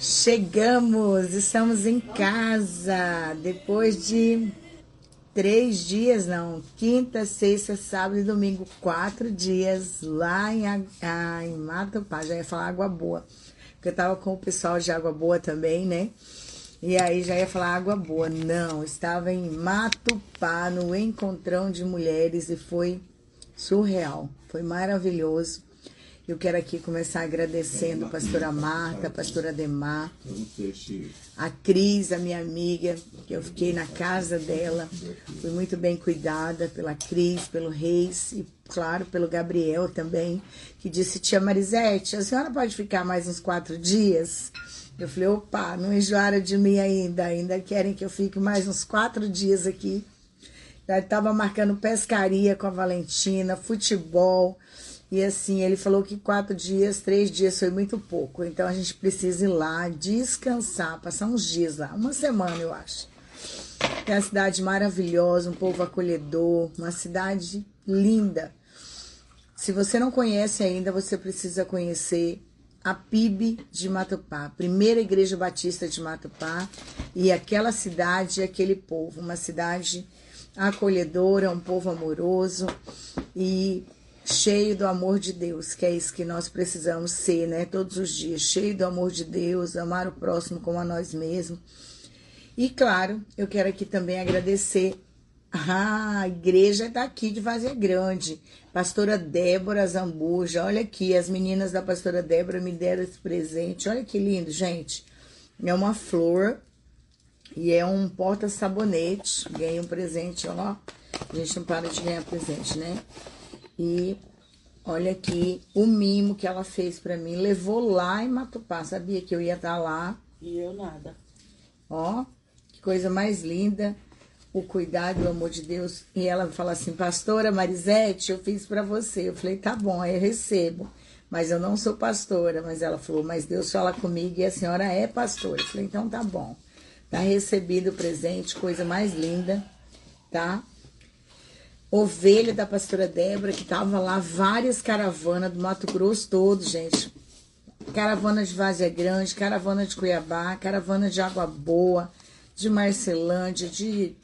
Chegamos, estamos em casa, depois de 3 dias, não, quinta, sexta, sábado e domingo, 4 dias lá em Matupá, já ia falar Água Boa, porque eu tava com o pessoal de Água Boa também, né? E aí já ia falar Água Boa, não, estava em Matupá, no Encontrão de Mulheres e foi surreal, foi maravilhoso. Eu quero aqui começar agradecendo a pastora Marta, a pastora Demar, a Cris, a minha amiga, que eu fiquei na casa dela. Fui muito bem cuidada pela Cris, pelo Reis e, claro, pelo Gabriel também, que disse: tia Marisete, a senhora pode ficar mais uns 4 dias? Eu falei: opa, não enjoaram de mim ainda querem que eu fique mais uns 4 dias aqui. Já estava marcando pescaria com a Valentina, futebol. E assim, ele falou que 4 dias, 3 dias foi muito pouco. Então a gente precisa ir lá, descansar, passar uns dias lá. Uma semana, eu acho. É uma cidade maravilhosa, um povo acolhedor, uma cidade linda. Se você não conhece ainda, você precisa conhecer a PIB de Matupá, Primeira Igreja Batista de Matupá. E aquela cidade, aquele povo, uma cidade acolhedora, um povo amoroso e cheio do amor de Deus, que é isso que nós precisamos ser, né? Todos os dias, cheio do amor de Deus, amar o próximo como a nós mesmos. E claro, eu quero aqui também agradecer a igreja daqui de Várzea Grande, pastora Débora Zambuja. Olha aqui, as meninas da pastora Débora me deram esse presente. Olha que lindo, gente. É uma flor e é um porta-sabonete. Ganhei um presente, ó. A gente não para de ganhar presente, né? E olha aqui o mimo que ela fez pra mim. Levou lá em Matupá. Sabia que eu ia estar lá. E eu nada. Ó, que coisa mais linda. O cuidado e o amor de Deus. E ela fala assim: pastora Marisete, eu fiz pra você. Eu falei: tá bom, aí eu recebo. Mas eu não sou pastora. Mas ela falou: mas Deus fala comigo e a senhora é pastora. Eu falei: então tá bom. Tá recebido o presente, coisa mais linda, tá? Ovelha da pastora Débora, que tava lá, várias caravanas do Mato Grosso todo, gente. Caravana de Várzea Grande, caravana de Cuiabá, caravana de Água Boa, de Marcelândia, de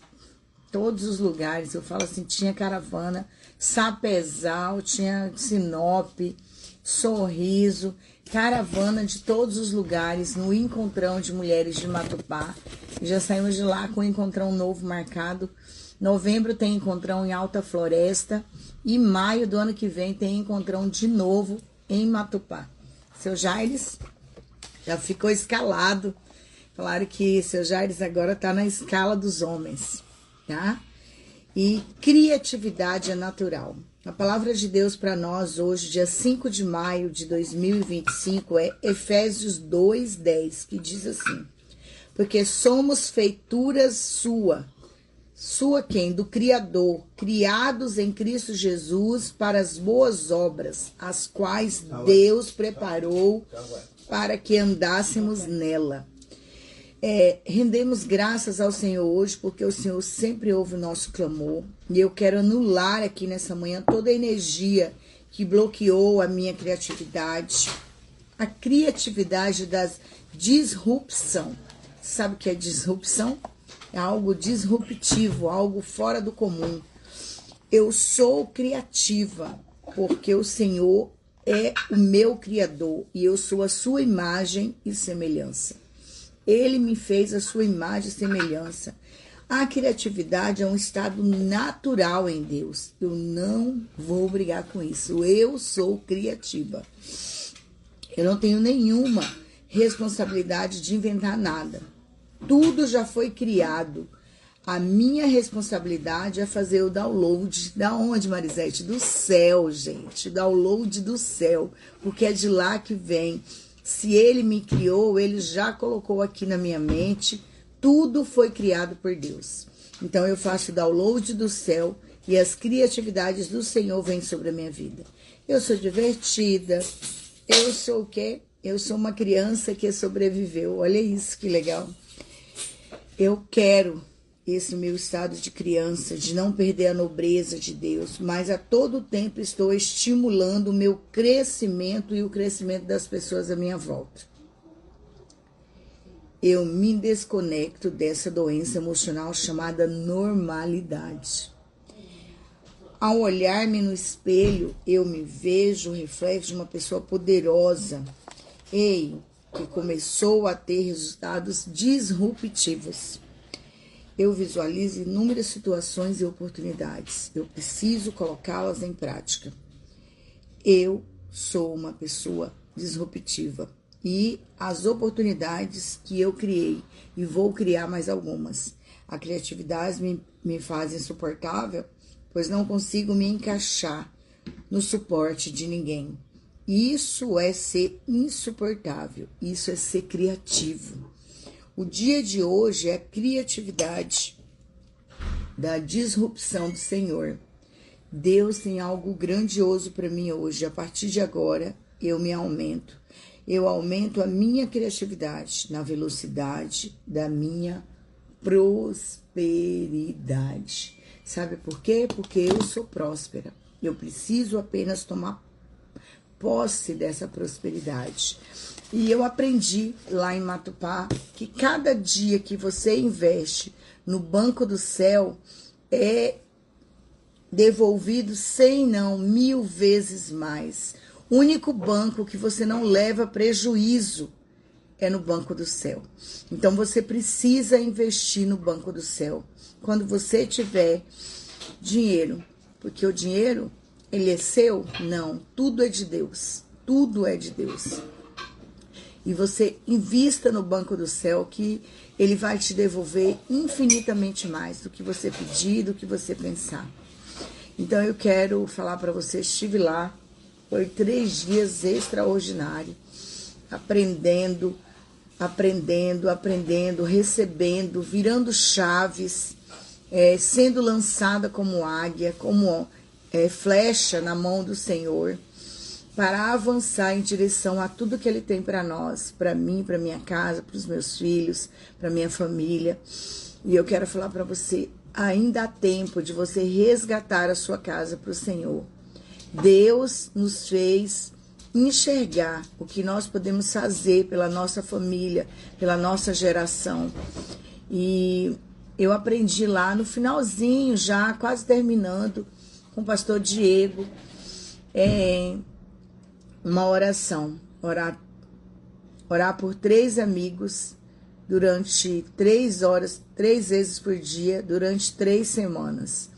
todos os lugares. Eu falo assim, tinha caravana, Sapezal, tinha Sinop, Sorriso, caravana de todos os lugares no Encontrão de Mulheres de Matupá. E já saímos de lá com um encontrão novo marcado. Novembro tem encontrão em Alta Floresta e maio do ano que vem tem encontrão de novo em Matupá. Seu Jaires já ficou escalado. Falaram que seu Jaires agora está na escala dos homens, tá? E criatividade é natural. A palavra de Deus para nós hoje, dia 5 de maio de 2025, é Efésios 2:10, que diz assim: porque somos feituras sua quem? Do Criador, criados em Cristo Jesus para as boas obras, as quais Deus preparou para que andássemos nela. Rendemos graças ao Senhor hoje, porque o Senhor sempre ouve o nosso clamor. E eu quero anular aqui nessa manhã toda a energia que bloqueou a minha criatividade. A criatividade das disrupção. Sabe o que é disrupção? É algo disruptivo, algo fora do comum. Eu sou criativa, porque o Senhor é o meu Criador e eu sou a sua imagem e semelhança. Ele me fez a sua imagem e semelhança. A criatividade é um estado natural em Deus. Eu não vou brigar com isso. Eu sou criativa. Eu não tenho nenhuma responsabilidade de inventar nada. Tudo já foi criado. A minha responsabilidade é fazer o download. Da onde, Marisete? Do céu, gente. Download do céu. Porque é de lá que vem. Se ele me criou, ele já colocou aqui na minha mente. Tudo foi criado por Deus. Então eu faço o download do céu e as criatividades do Senhor vêm sobre a minha vida. Eu sou divertida. Eu sou o quê? Eu sou uma criança que sobreviveu. Olha isso, que legal. Eu quero esse meu estado de criança, de não perder a nobreza de Deus, mas a todo tempo estou estimulando o meu crescimento e o crescimento das pessoas à minha volta. eu me desconecto dessa doença emocional chamada normalidade. Ao olhar-me no espelho, eu me vejo o reflexo de uma pessoa poderosa, que começou a ter resultados disruptivos. Eu visualizo inúmeras situações e oportunidades. Eu preciso colocá-las em prática. Eu sou uma pessoa disruptiva. E as oportunidades que eu criei, e vou criar mais algumas. A criatividade me faz insuportável, pois não consigo me encaixar no suporte de ninguém. Isso é ser insuportável, isso é ser criativo. O dia de hoje é a criatividade da disrupção do Senhor. Deus tem algo grandioso para mim hoje. A partir de agora, eu me aumento. Eu aumento a minha criatividade na velocidade da minha prosperidade. Sabe por quê? Porque eu sou próspera. Eu preciso apenas tomar posse dessa prosperidade. E eu aprendi lá em Matupá que cada dia que você investe no banco do céu é devolvido 100 não, 1000 vezes mais. O único banco que você não leva prejuízo é no banco do céu. Então você precisa investir no banco do céu. Quando você tiver dinheiro, porque o dinheiro, ele é seu? Não, tudo é de Deus. Tudo é de Deus. E você invista no banco do céu que ele vai te devolver infinitamente mais do que você pedir, do que você pensar. Então eu quero falar para você, estive lá, foi 3 dias extraordinários, aprendendo, recebendo, virando chaves, sendo lançada como águia, como flecha na mão do Senhor, para avançar em direção a tudo que Ele tem para nós, para mim, para minha casa, para os meus filhos, para minha família. E eu quero falar para você, ainda há tempo de você resgatar a sua casa para o Senhor. Deus nos fez enxergar o que nós podemos fazer pela nossa família, pela nossa geração. E eu aprendi lá no finalzinho, já quase terminando, com o pastor Diego, uma oração. Orar por 3 amigos durante 3 horas, 3 vezes por dia, durante 3 semanas.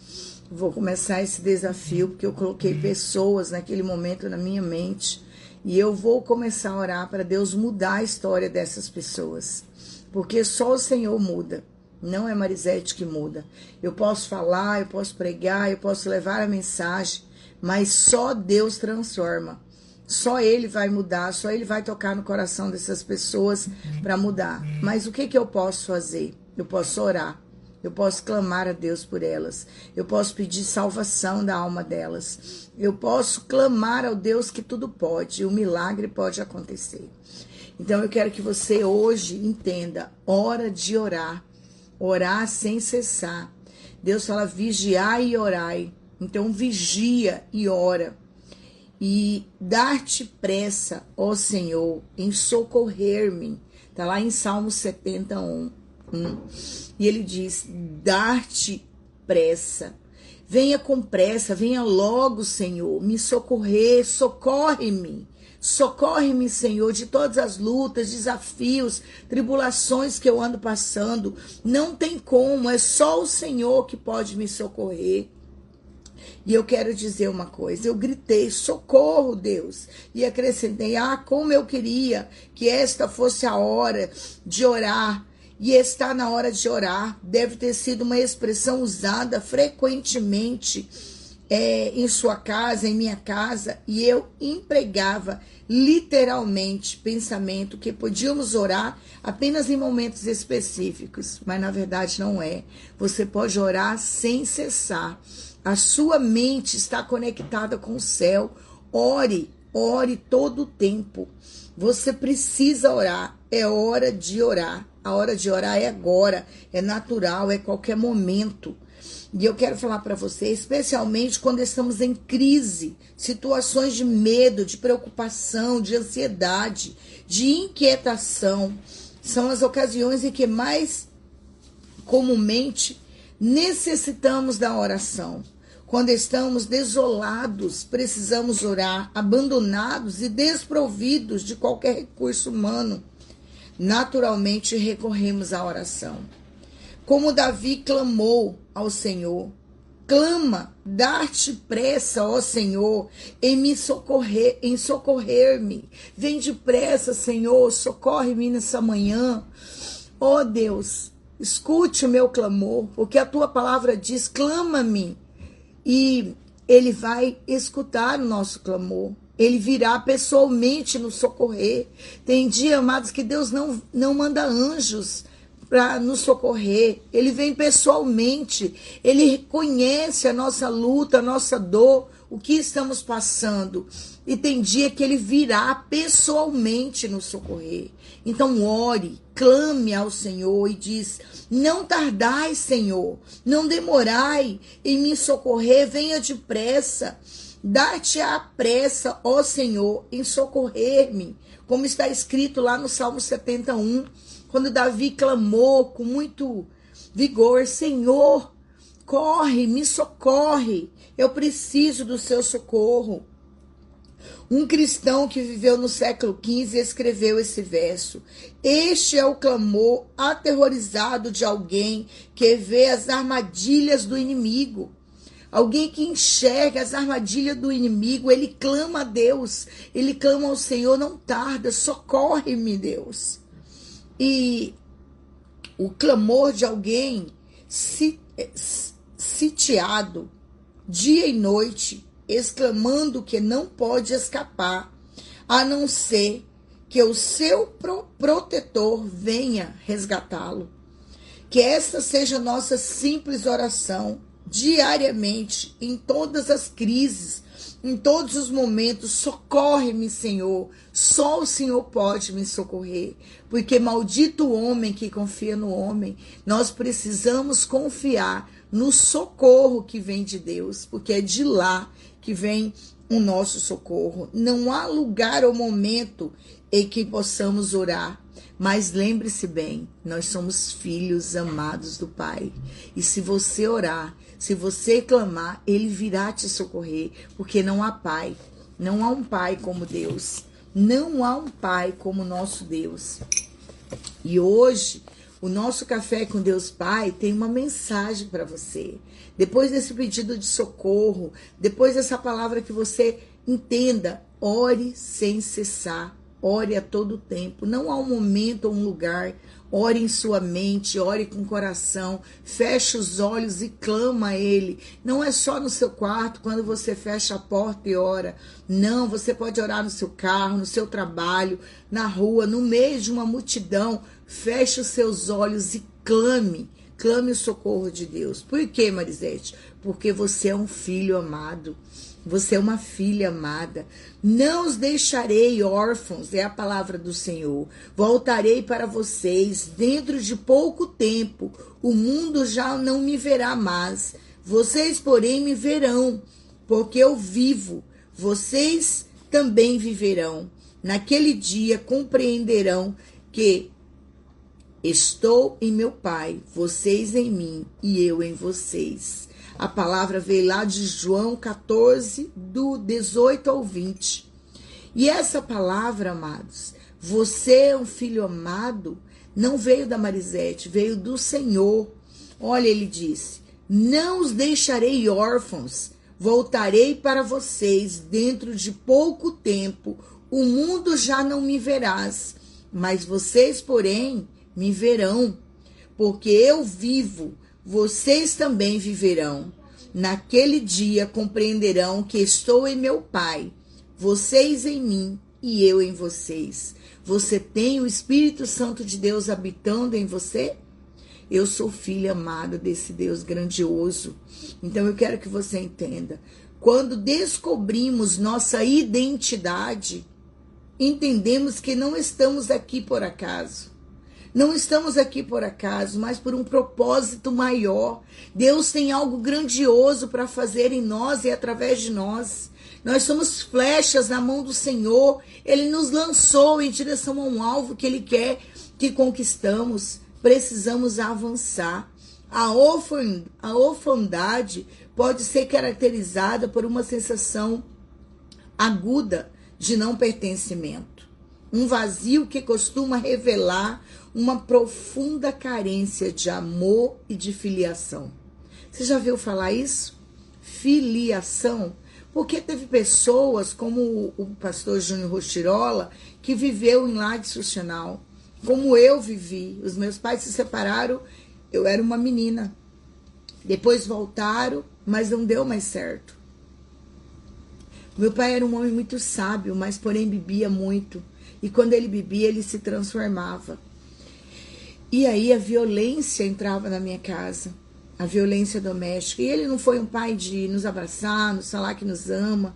Vou começar esse desafio, porque eu coloquei pessoas naquele momento na minha mente, e eu vou começar a orar para Deus mudar a história dessas pessoas, porque só o Senhor muda, não é Marisete que muda. Eu posso falar, eu posso pregar, eu posso levar a mensagem, mas só Deus transforma. Só Ele vai mudar, só Ele vai tocar no coração dessas pessoas para mudar. Mas o que eu posso fazer? Eu posso orar, eu posso clamar a Deus por elas, eu posso pedir salvação da alma delas, eu posso clamar ao Deus que tudo pode, e o milagre pode acontecer. Então eu quero que você hoje entenda, hora de orar, orar sem cessar. Deus fala vigiai e orai, então vigia e ora. E dar-te pressa, ó Senhor, em socorrer-me. Está lá em Salmo 71. E ele diz, dar-te pressa. Venha com pressa, venha logo, Senhor, me socorrer, socorre-me. Socorre-me, Senhor, de todas as lutas, desafios, tribulações que eu ando passando. Não tem como, é só o Senhor que pode me socorrer. E eu quero dizer uma coisa, eu gritei, socorro, Deus, e acrescentei, como eu queria que esta fosse a hora de orar, e está na hora de orar, deve ter sido uma expressão usada frequentemente em sua casa, em minha casa, e eu empregava literalmente pensamento que podíamos orar apenas em momentos específicos, mas na verdade não é. Você pode orar sem cessar. A sua mente está conectada com o céu. Ore todo o tempo. Você precisa orar. É hora de orar. A hora de orar é agora. É natural, é qualquer momento. E eu quero falar para você, especialmente quando estamos em crise, situações de medo, de preocupação, de ansiedade, de inquietação. são as ocasiões em que mais comumente necessitamos da oração. Quando estamos desolados, precisamos orar, abandonados e desprovidos de qualquer recurso humano. Naturalmente recorremos à oração. Como Davi clamou ao Senhor, clama, dar-te pressa, ó Senhor, em socorrer-me. Vem depressa, Senhor, socorre-me nessa manhã. Ó Deus, escute o meu clamor, porque a tua palavra diz, clama-me. E ele vai escutar o nosso clamor. Ele virá pessoalmente nos socorrer. Tem dia, amados, que Deus não manda anjos para nos socorrer. Ele vem pessoalmente. Ele conhece a nossa luta, a nossa dor, o que estamos passando. E tem dia que ele virá pessoalmente nos socorrer. Então ore, clame ao Senhor e diz, não tardai, Senhor, não demorai em me socorrer, venha depressa. Dá-te a pressa, ó Senhor, em socorrer-me. Como está escrito lá no Salmo 71, quando Davi clamou com muito vigor, Senhor, corre, me socorre, eu preciso do seu socorro. Um cristão que viveu no século XV escreveu esse verso. Este é o clamor aterrorizado de alguém que vê as armadilhas do inimigo. Alguém que enxerga as armadilhas do inimigo, ele clama a Deus, ele clama ao Senhor, não tarda, socorre-me, Deus. E o clamor de alguém sitiado, dia e noite, exclamando que não pode escapar, a não ser que o seu protetor venha resgatá-lo. Que esta seja nossa simples oração, diariamente, em todas as crises, em todos os momentos. Socorre-me, Senhor, só o Senhor pode me socorrer, porque maldito o homem que confia no homem. Nós precisamos confiar no socorro que vem de Deus, porque é de lá que vem o nosso socorro. Não há lugar ou momento em que possamos orar, mas lembre-se bem, nós somos filhos amados do Pai. E se você orar, se você clamar, Ele virá te socorrer, porque não há Pai, não há um Pai como Deus, não há um Pai como nosso Deus. E hoje, o nosso Café com Deus Pai tem uma mensagem para você. Depois desse pedido de socorro, depois dessa palavra que você entenda, ore sem cessar, ore a todo tempo. Não há um momento ou um lugar. Ore em sua mente, ore com o coração, feche os olhos e clama a Ele. Não é só no seu quarto, quando você fecha a porta e ora. Não, você pode orar no seu carro, no seu trabalho, na rua, no meio de uma multidão. Feche os seus olhos e clame. Clame o socorro de Deus. Por quê, Marisete? Porque você é um filho amado. Você é uma filha amada. Não os deixarei órfãos, é a palavra do Senhor. Voltarei para vocês dentro de pouco tempo. O mundo já não me verá mais. Vocês, porém, me verão, porque eu vivo. Vocês também viverão. Naquele dia compreenderão que estou em meu Pai, vocês em mim e eu em vocês. A palavra veio lá de João 14, do 18 ao 20. E essa palavra, amados, você é um filho amado, não veio da Marisete, veio do Senhor. Olha, ele disse, não os deixarei órfãos, voltarei para vocês dentro de pouco tempo. O mundo já não me verás, mas vocês, porém, me verão, porque eu vivo. Vocês também viverão. Naquele dia compreenderão que estou em meu Pai, vocês em mim e eu em vocês. Você tem o Espírito Santo de Deus habitando em você? Eu sou filha amada desse Deus grandioso. Então eu quero que você entenda. Quando descobrimos nossa identidade, entendemos que não estamos aqui por acaso. Não estamos aqui por acaso, mas por um propósito maior. Deus tem algo grandioso para fazer em nós e através de nós. Nós somos flechas na mão do Senhor. Ele nos lançou em direção a um alvo que Ele quer que conquistamos, precisamos avançar. A orfandade pode ser caracterizada por uma sensação aguda de não pertencimento. Um vazio que costuma revelar uma profunda carência de amor e de filiação. Você já ouviu falar isso? Filiação? Porque teve pessoas como o pastor Júnior Rostirola que viveu em lar disfuncional, como eu vivi. Os meus pais se separaram, eu era uma menina. Depois voltaram, mas não deu mais certo. Meu pai era um homem muito sábio, mas porém bebia muito. E quando ele bebia, ele se transformava. E aí a violência entrava na minha casa. A violência doméstica. E ele não foi um pai de nos abraçar, nos falar que nos ama.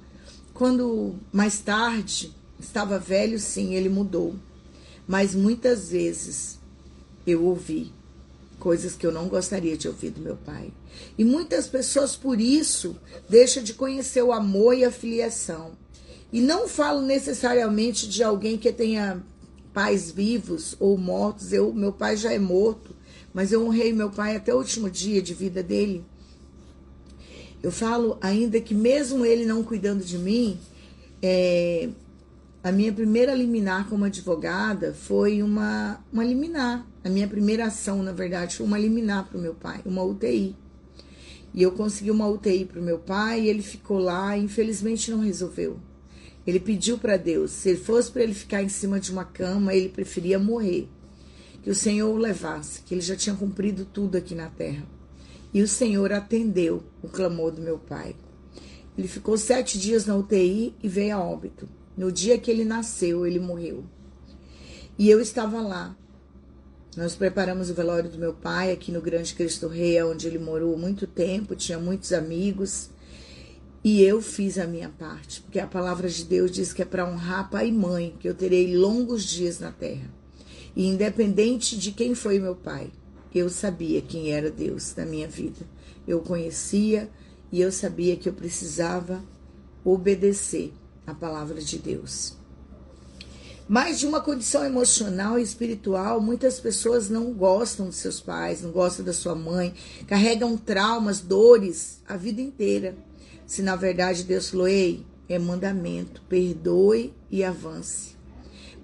Quando mais tarde estava velho, sim, ele mudou. Mas muitas vezes eu ouvi coisas que eu não gostaria de ouvir do meu pai. E muitas pessoas, por isso, deixam de conhecer o amor e a filiação. E não falo necessariamente de alguém que tenha pais vivos ou mortos. Meu pai já é morto, mas eu honrei meu pai até o último dia de vida dele. Eu falo ainda que mesmo ele não cuidando de mim, a minha primeira liminar como advogada foi uma liminar. A minha primeira ação, na verdade, foi uma liminar para o meu pai, uma UTI. E eu consegui uma UTI para o meu pai e ele ficou lá e infelizmente não resolveu. Ele pediu para Deus, se fosse para ele ficar em cima de uma cama, ele preferia morrer. Que o Senhor o levasse, que ele já tinha cumprido tudo aqui na terra. E o Senhor atendeu o clamor do meu pai. Ele ficou 7 dias na UTI e veio a óbito. No dia que ele nasceu, ele morreu. E eu estava lá. Nós preparamos o velório do meu pai aqui no Grande Cristo Rei, onde ele morou muito tempo, tinha muitos amigos. E eu fiz a minha parte, porque a palavra de Deus diz que é para honrar pai e mãe, que eu terei longos dias na terra. E independente de quem foi meu pai, eu sabia quem era Deus na minha vida. Eu o conhecia e eu sabia que eu precisava obedecer a palavra de Deus. Mas de uma condição emocional e espiritual, muitas pessoas não gostam de seus pais, não gostam da sua mãe, carregam traumas, dores a vida inteira. Se na verdade Deus falou, ei, é mandamento, perdoe e avance.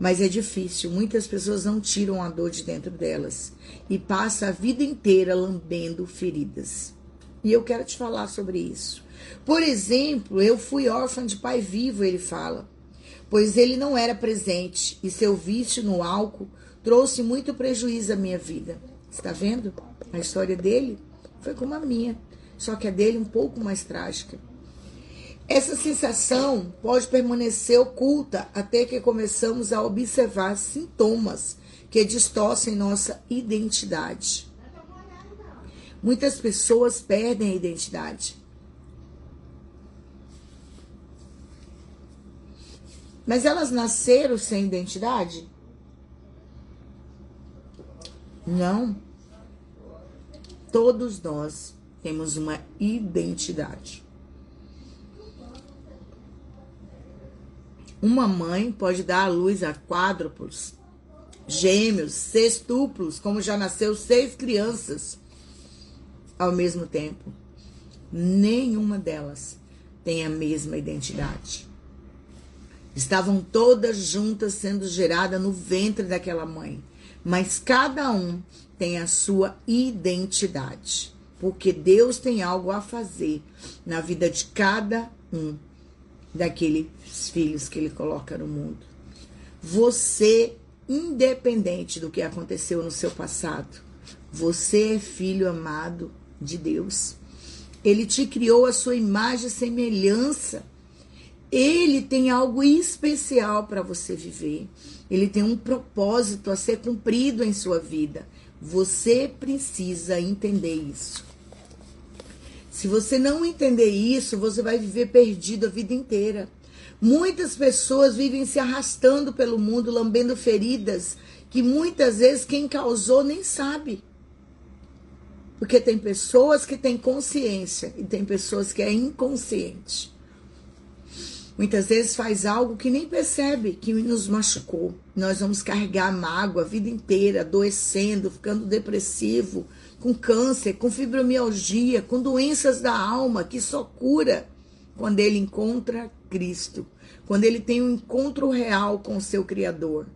Mas é difícil, muitas pessoas não tiram a dor de dentro delas e passam a vida inteira lambendo feridas. E eu quero te falar sobre isso. Por exemplo, eu fui órfã de pai vivo, ele fala, pois ele não era presente e seu vício no álcool trouxe muito prejuízo à minha vida. Está vendo? A história dele foi como a minha, só que a dele um pouco mais trágica. Essa sensação pode permanecer oculta até que começamos a observar sintomas que distorcem nossa identidade. Muitas pessoas perdem a identidade. Mas elas nasceram sem identidade? Não. Todos nós temos uma identidade. Uma mãe pode dar à luz a quádruplos, gêmeos, sextuplos, como já nasceu 6 crianças ao mesmo tempo. Nenhuma delas tem a mesma identidade. Estavam todas juntas sendo geradas no ventre daquela mãe, mas cada um tem a sua identidade, porque Deus tem algo a fazer na vida de cada um daqueles filhos que ele coloca no mundo. Você, independente do que aconteceu no seu passado, você é filho amado de Deus. Ele te criou a sua imagem e semelhança. Ele tem algo especial para você viver. Ele tem um propósito a ser cumprido em sua vida. Você precisa entender isso. Se você não entender isso, você vai viver perdido a vida inteira. Muitas pessoas vivem se arrastando pelo mundo, lambendo feridas, que muitas vezes quem causou nem sabe. Porque tem pessoas que têm consciência e tem pessoas que é inconsciente. Muitas vezes faz algo que nem percebe que nos machucou. Nós vamos carregar mágoa a vida inteira, adoecendo, ficando depressivo, com câncer, com fibromialgia, com doenças da alma, que só cura quando ele encontra Cristo, quando ele tem um encontro real com o seu Criador.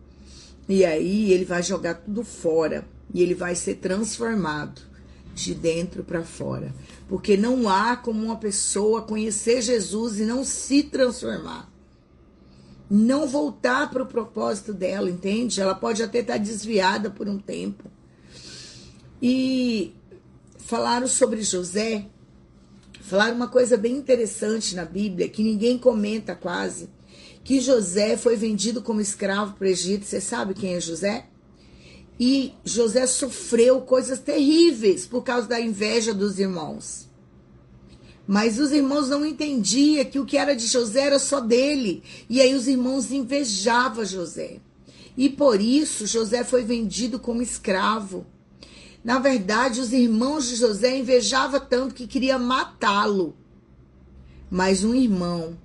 E aí ele vai jogar tudo fora e ele vai ser transformado de dentro para fora. Porque não há como uma pessoa conhecer Jesus e não se transformar. Não voltar para o propósito dela, entende? Ela pode até estar desviada por um tempo. E falaram sobre José, falaram uma coisa bem interessante na Bíblia, que ninguém comenta quase, que José foi vendido como escravo para o Egito. Você sabe quem é José? E José sofreu coisas terríveis por causa da inveja dos irmãos. Mas os irmãos não entendiam que o que era de José era só dele. E aí os irmãos invejavam José. E por isso José foi vendido como escravo. Na verdade, os irmãos de José invejavam tanto que queria matá-lo. Mas um irmão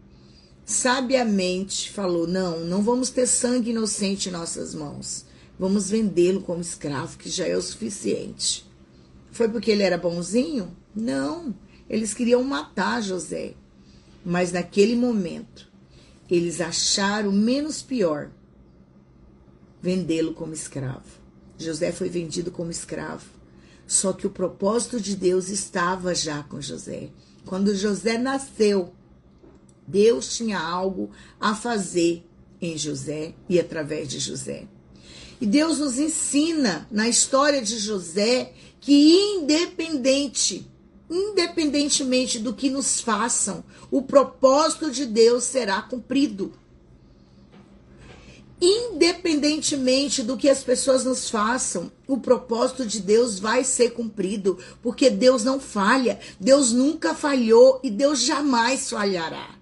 sabiamente falou: não vamos ter sangue inocente em nossas mãos. Vamos vendê-lo como escravo, que já é o suficiente. Foi porque ele era bonzinho? Não. Eles queriam matar José. Mas naquele momento, eles acharam menos pior vendê-lo como escravo. José foi vendido como escravo. Só que o propósito de Deus estava já com José. Quando José nasceu, Deus tinha algo a fazer em José e através de José. E Deus nos ensina na história de José que independentemente do que nos façam, o propósito de Deus será cumprido. Independentemente do que as pessoas nos façam, o propósito de Deus vai ser cumprido, porque Deus não falha, Deus nunca falhou e Deus jamais falhará.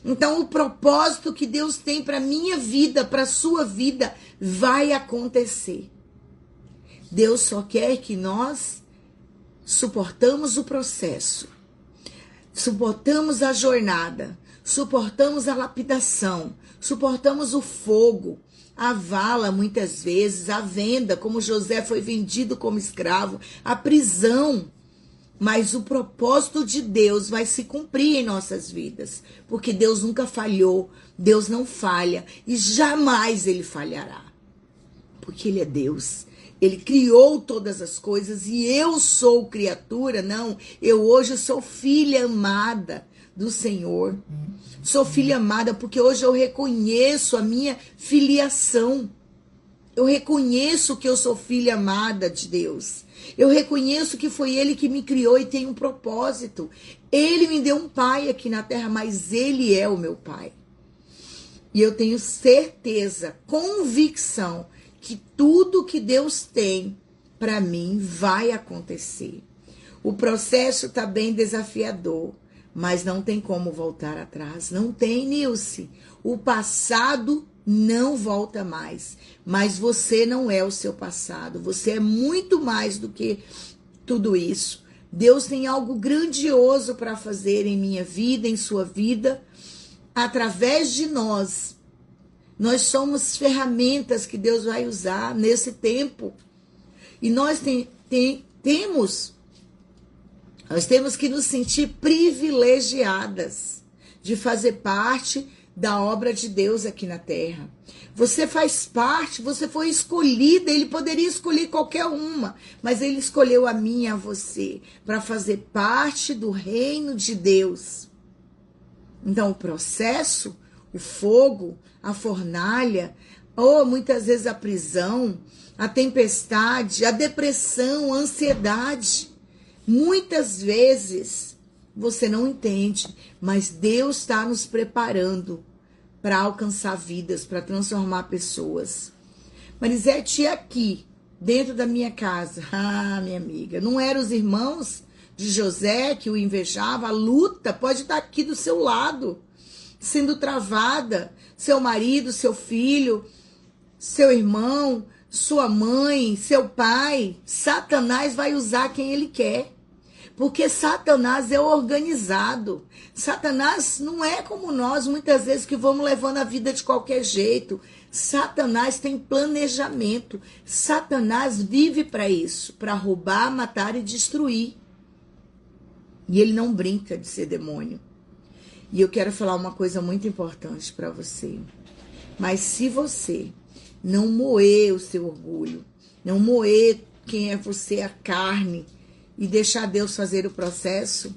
Então, o propósito que Deus tem para a minha vida, para a sua vida, vai acontecer. Deus só quer que nós suportamos o processo, suportamos a jornada, suportamos a lapidação, suportamos o fogo, a vala muitas vezes, a venda, como José foi vendido como escravo, a prisão. Mas o propósito de Deus vai se cumprir em nossas vidas, porque Deus nunca falhou, Deus não falha e jamais ele falhará, porque ele é Deus. Ele criou todas as coisas e eu sou criatura, não, eu hoje sou filha amada do Senhor. Sou filha amada porque hoje eu reconheço a minha filiação. Eu reconheço que eu sou filha amada de Deus. Eu reconheço que foi Ele que me criou e tem um propósito. Ele me deu um pai aqui na terra, mas Ele é o meu pai. E eu tenho certeza, convicção, que tudo que Deus tem para mim vai acontecer. O processo está bem desafiador, mas não tem como voltar atrás. Não tem, Nilce. O passado não volta mais. Mas você não é o seu passado. Você é muito mais do que tudo isso. Deus tem algo grandioso para fazer em minha vida, em sua vida, através de nós. Nós somos ferramentas que Deus vai usar nesse tempo. E nós temos que nos sentir privilegiadas de fazer parte da obra de Deus aqui na terra. Você faz parte, você foi escolhida, ele poderia escolher qualquer uma, mas ele escolheu a mim e a você para fazer parte do reino de Deus. Então o processo, o fogo, a fornalha, ou muitas vezes a prisão, a tempestade, a depressão, a ansiedade, muitas vezes você não entende, mas Deus está nos preparando para alcançar vidas, para transformar pessoas. Marisete, aqui, dentro da minha casa, minha amiga, não eram os irmãos de José que o invejavam? A luta pode estar aqui do seu lado, sendo travada. Seu marido, seu filho, seu irmão, sua mãe, seu pai. Satanás vai usar quem ele quer. Porque Satanás é organizado. Satanás não é como nós, muitas vezes, que vamos levando a vida de qualquer jeito. Satanás tem planejamento. Satanás vive para isso, para roubar, matar e destruir. E ele não brinca de ser demônio. E eu quero falar uma coisa muito importante para você. Mas se você não moer o seu orgulho, não moer quem é você, a carne, e deixar Deus fazer o processo,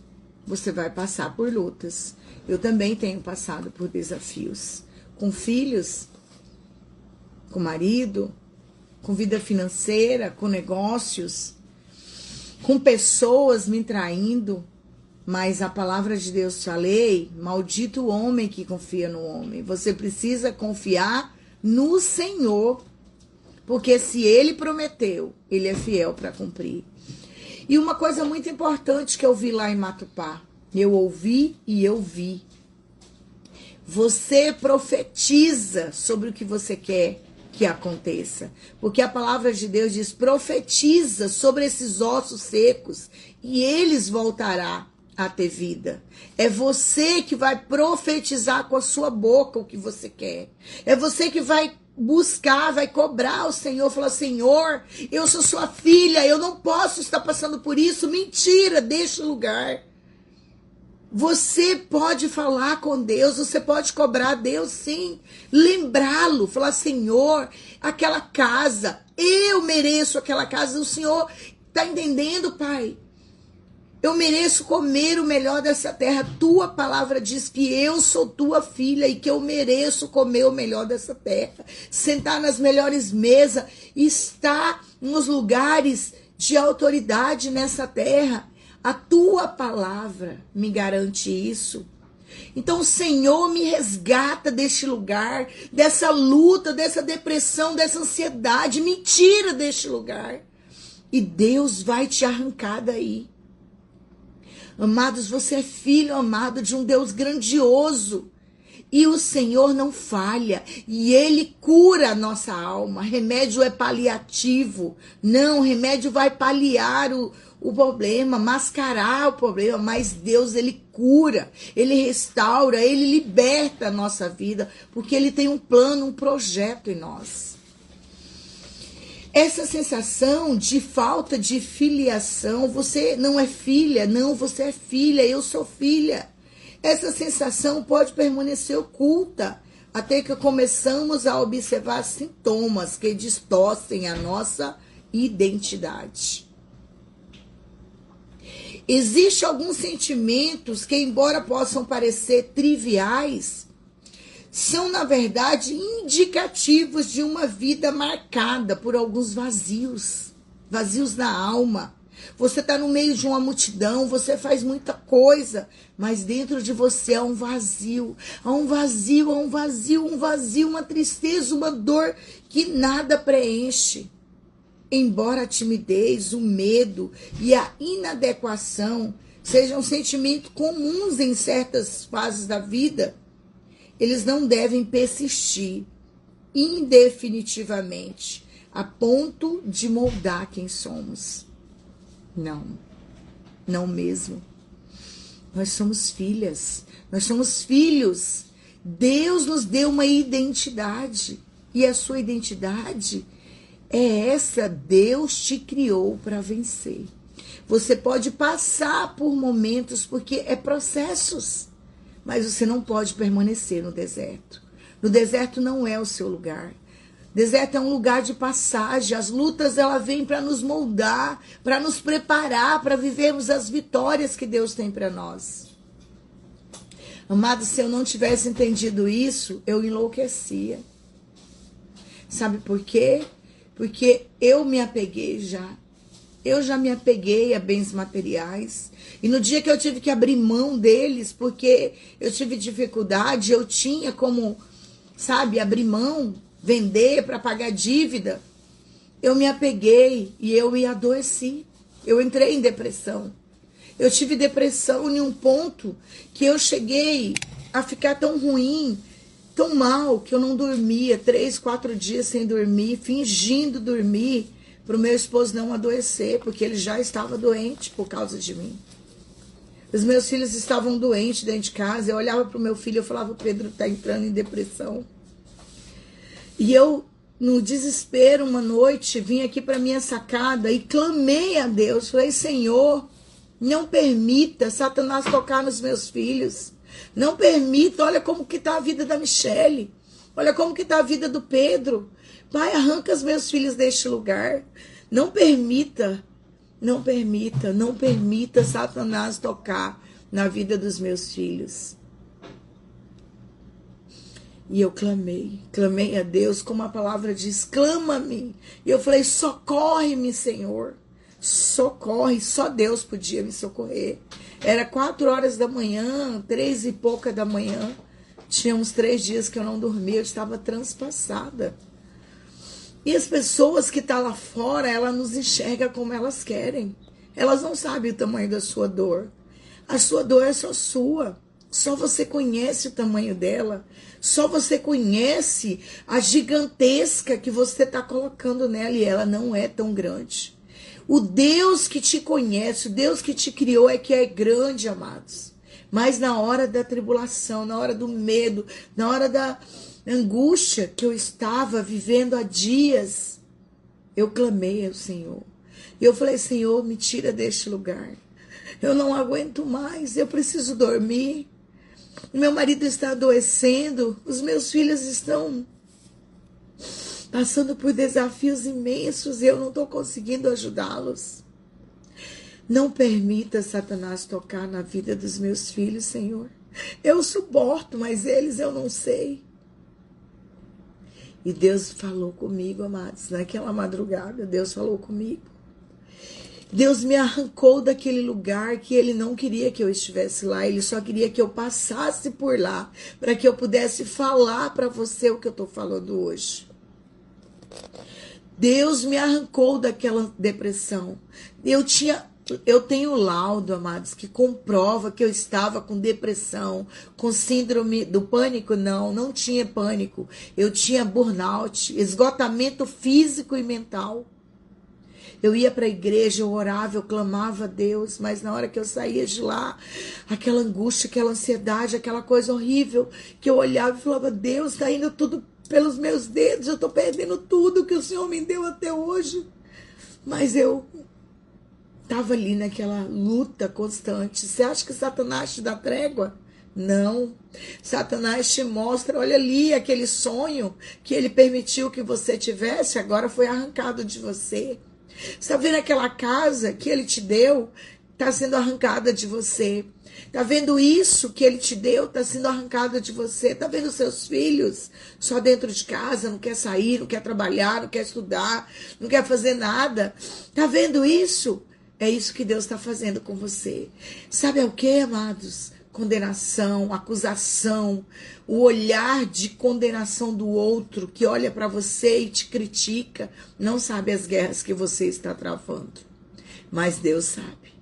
você vai passar por lutas. Eu também tenho passado por desafios. Com filhos, com marido, com vida financeira, com negócios, com pessoas me traindo. Mas a palavra de Deus te lei, maldito o homem que confia no homem. Você precisa confiar no Senhor, porque se Ele prometeu, Ele é fiel para cumprir. E uma coisa muito importante que eu vi lá em Matupá, eu ouvi e eu vi. Você profetiza sobre o que você quer que aconteça, porque a palavra de Deus diz, profetiza sobre esses ossos secos e eles voltarão a ter vida. É você que vai profetizar com a sua boca o que você quer. É você que vai buscar, vai cobrar ao Senhor, falar, Senhor, eu sou sua filha, eu não posso estar passando por isso. Mentira, deixa o lugar. Você pode falar com Deus, você pode cobrar a Deus, sim. Lembrá-lo, falar, Senhor, aquela casa, eu mereço aquela casa. O Senhor está entendendo, Pai? Eu mereço comer o melhor dessa terra. Tua palavra diz que eu sou tua filha e que eu mereço comer o melhor dessa terra. Sentar nas melhores mesas, estar nos lugares de autoridade nessa terra. A tua palavra me garante isso. Então, Senhor, me resgata deste lugar, dessa luta, dessa depressão, dessa ansiedade. Me tira deste lugar. E Deus vai te arrancar daí. Amados, você é filho amado de um Deus grandioso. E o Senhor não falha. E Ele cura a nossa alma. Remédio é paliativo. Não, remédio vai paliar o problema, mascarar o problema. Mas Deus, Ele cura. Ele restaura, Ele liberta a nossa vida. Porque Ele tem um plano, um projeto em nós. Essa sensação de falta de filiação, você não é filha, não, você é filha, eu sou filha. Essa sensação pode permanecer oculta até que começamos a observar sintomas que distorcem a nossa identidade. Existem alguns sentimentos que, embora possam parecer triviais, são, na verdade, indicativos de uma vida marcada por alguns vazios, vazios na alma. Você está no meio de uma multidão, você faz muita coisa, mas dentro de você há um vazio, há um vazio, há um vazio, um vazio, uma tristeza, uma dor que nada preenche. Embora a timidez, o medo e a inadequação sejam sentimentos comuns em certas fases da vida, eles não devem persistir indefinitivamente a ponto de moldar quem somos. Não, não mesmo. Nós somos filhas, nós somos filhos. Deus nos deu uma identidade e a sua identidade é essa. Deus te criou para vencer. Você pode passar por momentos, porque é processos. Mas você não pode permanecer no deserto. No deserto não é o seu lugar. Deserto é um lugar de passagem. As lutas, ela vem para nos moldar, para nos preparar, para vivermos as vitórias que Deus tem para nós. Amado, se eu não tivesse entendido isso, eu enlouquecia. Sabe por quê? Porque eu me apeguei já. Eu já me apeguei a bens materiais. E no dia que eu tive que abrir mão deles, porque eu tive dificuldade, eu tinha como, sabe, abrir mão, vender para pagar dívida. Eu me apeguei e eu me adoeci. Eu entrei em depressão. Eu tive depressão em um ponto que eu cheguei a ficar tão ruim, tão mal, que eu não dormia 3, 4 dias sem dormir, fingindo dormir, para o meu esposo não adoecer, porque ele já estava doente por causa de mim. Os meus filhos estavam doentes dentro de casa. Eu olhava para o meu filho e falava, o Pedro está entrando em depressão. E eu, no desespero, uma noite, vim aqui para minha sacada e clamei a Deus. Falei, Senhor, não permita Satanás tocar nos meus filhos. Não permita, olha como que está a vida da Michele. Olha como que está a vida do Pedro. Pai, arranca os meus filhos deste lugar. Não permita, não permita, não permita Satanás tocar na vida dos meus filhos. E eu clamei a Deus, como a palavra diz, clama-me. E eu falei, socorre-me, Senhor. Socorre, só Deus podia me socorrer. Era 4 horas da manhã, 3 e pouca da manhã. Tinha uns 3 dias que eu não dormia, eu estava transpassada. E as pessoas que estão lá fora, elas nos enxergam como elas querem. Elas não sabem o tamanho da sua dor. A sua dor é só sua. Só você conhece o tamanho dela. Só você conhece a gigantesca que você está colocando nela. E ela não é tão grande. O Deus que te conhece, o Deus que te criou é que é grande, amados. Mas na hora da tribulação, na hora do medo, na hora da angústia que eu estava vivendo há dias, eu clamei ao Senhor. E eu falei, Senhor, me tira deste lugar. Eu não aguento mais, eu preciso dormir. Meu marido está adoecendo, os meus filhos estão passando por desafios imensos e eu não estou conseguindo ajudá-los. Não permita Satanás tocar na vida dos meus filhos, Senhor. Eu suporto, mas eles eu não sei. E Deus falou comigo, amados, naquela madrugada, Deus falou comigo. Deus me arrancou daquele lugar que Ele não queria que eu estivesse lá. Ele só queria que eu passasse por lá, para que eu pudesse falar para você o que eu estou falando hoje. Deus me arrancou daquela depressão. Eu tenho laudo, amados, que comprova que eu estava com depressão, com síndrome do pânico. Não tinha pânico. Eu tinha burnout, esgotamento físico e mental. Eu ia para a igreja, eu orava, eu clamava a Deus, mas na hora que eu saía de lá, aquela angústia, aquela ansiedade, aquela coisa horrível, que eu olhava e falava, Deus, está indo tudo pelos meus dedos, eu estou perdendo tudo que o Senhor me deu até hoje. Mas eu estava ali naquela luta constante. Você acha que Satanás te dá trégua? Não. Satanás te mostra, olha ali, aquele sonho que ele permitiu que você tivesse, agora foi arrancado de você. Está vendo aquela casa que ele te deu? Está sendo arrancada de você. Está vendo isso que ele te deu? Está sendo arrancada de você. Está vendo seus filhos só dentro de casa, não quer sair, não quer trabalhar, não quer estudar, não quer fazer nada. Está vendo isso? É isso que Deus está fazendo com você. Sabe o que, amados? Condenação, acusação, o olhar de condenação do outro que olha para você e te critica, não sabe as guerras que você está travando. Mas Deus sabe.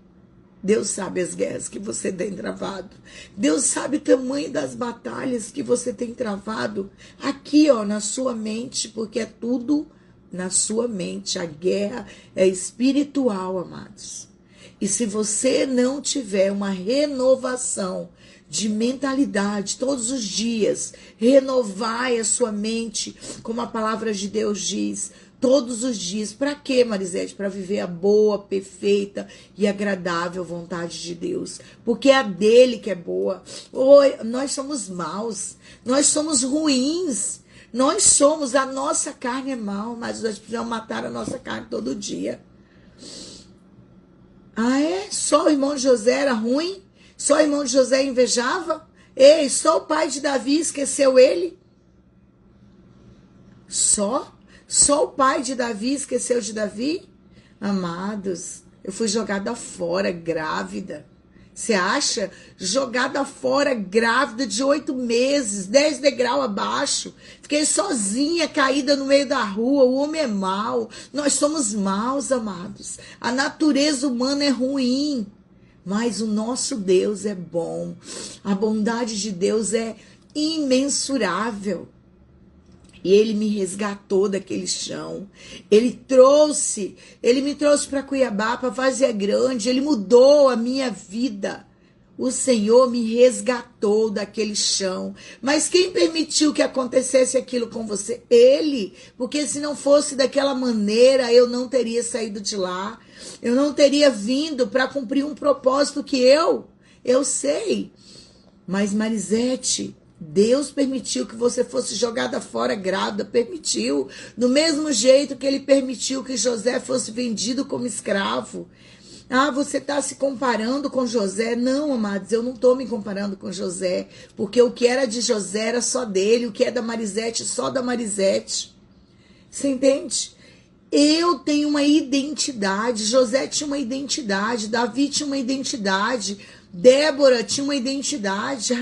Deus sabe as guerras que você tem travado. Deus sabe o tamanho das batalhas que você tem travado aqui, ó, na sua mente, porque é tudo na sua mente. A guerra é espiritual, amados. E se você não tiver uma renovação de mentalidade todos os dias, renovar a sua mente, como a palavra de Deus diz, todos os dias. Para quê, Marisete? Para viver a boa, perfeita e agradável vontade de Deus. Porque é a dele que é boa. Nós somos maus, nós somos ruins. Nós somos, a nossa carne é mal, mas nós precisamos matar a nossa carne todo dia. Ah, é? Só o irmão de José era ruim? Só o irmão de José invejava? Ei, só o pai de Davi esqueceu ele? Só o pai de Davi esqueceu de Davi? Amados, eu fui jogada fora, grávida. Você acha? Jogada fora, grávida de 8 meses, 10 degraus abaixo. Fiquei sozinha, caída no meio da rua. O homem é mau. Nós somos maus, amados. A natureza humana é ruim. Mas o nosso Deus é bom. A bondade de Deus é imensurável. E ele me resgatou daquele chão. Ele me trouxe para Cuiabá, para Várzea Grande. Ele mudou a minha vida. O Senhor me resgatou daquele chão. Mas quem permitiu que acontecesse aquilo com você? Ele. Porque se não fosse daquela maneira, eu não teria saído de lá. Eu não teria vindo para cumprir um propósito que eu sei. Mas Marisete, Deus permitiu que você fosse jogada fora grávida, permitiu. Do mesmo jeito que ele permitiu que José fosse vendido como escravo. Ah, você está se comparando com José? Não, amados, eu não estou me comparando com José. Porque o que era de José era só dele, o que é da Marisete, só da Marisete. Você entende? Eu tenho uma identidade, José tinha uma identidade, Davi tinha uma identidade, Débora tinha uma identidade,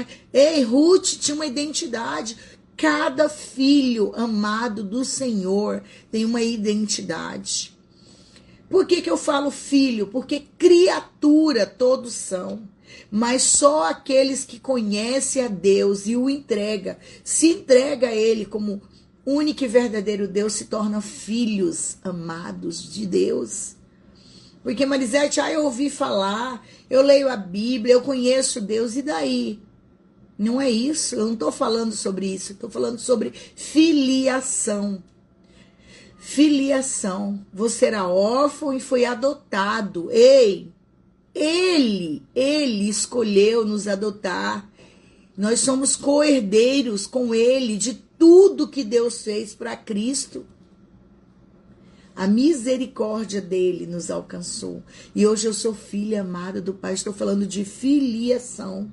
Ruth tinha uma identidade. Cada filho amado do Senhor tem uma identidade. Por que eu falo filho? Porque criatura todos são, mas só aqueles que conhecem a Deus e o se entrega a Ele como único e verdadeiro Deus, se tornam filhos amados de Deus. Porque Marisete, eu ouvi falar, eu leio a Bíblia, eu conheço Deus, e daí? Não é isso, eu não estou falando sobre isso, estou falando sobre filiação. Filiação, você era órfão e foi adotado. Ei, ele escolheu nos adotar. Nós somos co-herdeiros com ele de tudo que Deus fez para Cristo. A misericórdia dele nos alcançou. E hoje eu sou filha amada do Pai. Estou falando de filiação.